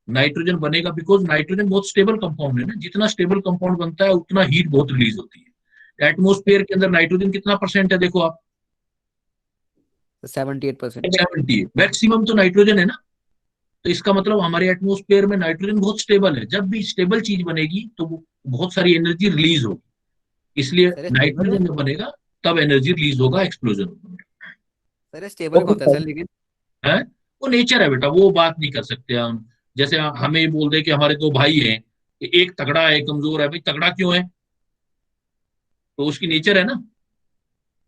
नाइट्रोजन बनेगा बिकॉज नाइट्रोजन बहुत स्टेबल कंपाउंड है ना. जितना स्टेबल कंपाउंड बनता है उतना हीट बहुत रिलीज होती है. एटमॉस्फेयर के अंदर नाइट्रोजन कितना % है? देखो आप 78%. 78 मैक्सिमम तो नाइट्रोजन है ना. तो इसका मतलब हमारे एटमॉस्फेयर में नाइट्रोजन बहुत स्टेबल है. जब भी स्टेबल चीज बनेगी तो बहुत सारी एनर्जी रिलीज होगी. इसलिए नाइट्रोजन जब बनेगा तब एनर्जी रिलीज होगा, एक्सप्लोजन होगा. सर स्टेबल होता है सर, लेकिन है वो नेचर है बेटा, वो बात नहीं कर सकते हम. जैसे हमें ये बोल दे कि हमारे 2 भाई हैं, एक तगड़ा है, कमजोर है. भाई तगड़ा क्यों है? तो उसकी नेचर है ना.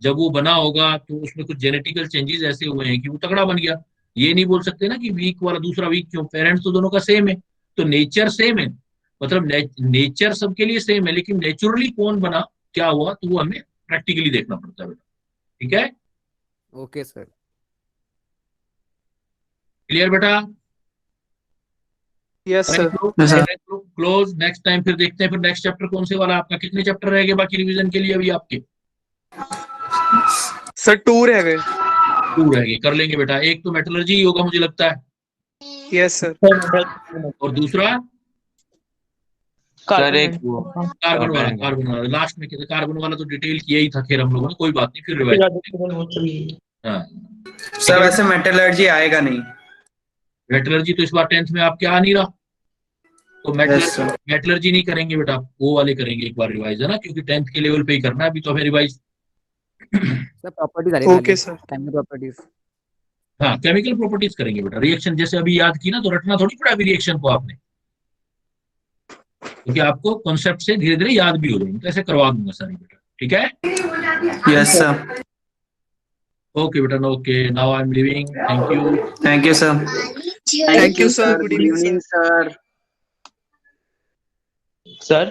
जब वो बना होगा तो उसमें कुछ जेनेटिकल चेंजेस ऐसे हुए हैं कि वो तगड़ा बन गया. ये नहीं बोल सकते ना कि वीक वाला दूसरा वीक क्यों. पेरेंट्स तो दोनों का सेम है, तो नेचर सेम है. मतलब नेचर सबके लिए सेम है, लेकिन नेचुरली कौन बना, क्या हुआ, तो वो हमें प्रैक्टिकली देखना पड़ता है बेटा. ठीक है? Okay sir. क्लियर बेटा? Yes sir. Close. Next time फिर देखते हैं. फिर नेक्स्ट चैप्टर कौन से वाला आपका? कितने चैप्टर रह गए बाकी रिवीजन के लिए अभी आपके? सर 2 रह गए. 2 रह गए. कर लेंगे बेटा. एक तो मेटलर्जी होगा मुझे लगता है. Yes sir. और दूसरा कार्बन वाला. लास्ट में कार्बन वाला तो डिटेल किया ही था. खैर हम लोगों ने, कोई बात नहीं, फिर रिवाइज. हाँ सर वैसे मेटलर्जी आएगा नहीं. मेटलर्जी तो इस बार 10th में आपके आ नहीं रहा, तो मेटलर्जी नहीं करेंगे बेटा. वो वाले करेंगे एक बार रिवाइज, है ना, क्योंकि 10th के लेवल पे ही करना है अभी तो हमें revise. Sir properties. Okay sir. Chemical properties. हाँ केमिकल प्रॉपर्टीज करेंगे बेटा. रिएक्शन जैसे अभी याद की ना, तो रटना थोड़ी पड़ा अभी रिएक्शन को आपने. क्योंकि आपको कॉन्सेप्ट से धीरे धीरे याद भी हो जाएंगे, तो ऐसे करवा दूंगा सारी बेटा, ठीक है? Yes sir. ओके बेटा, okay, now I am living, thank you. Thank you sir. Thank you sir, good evening sir. Sir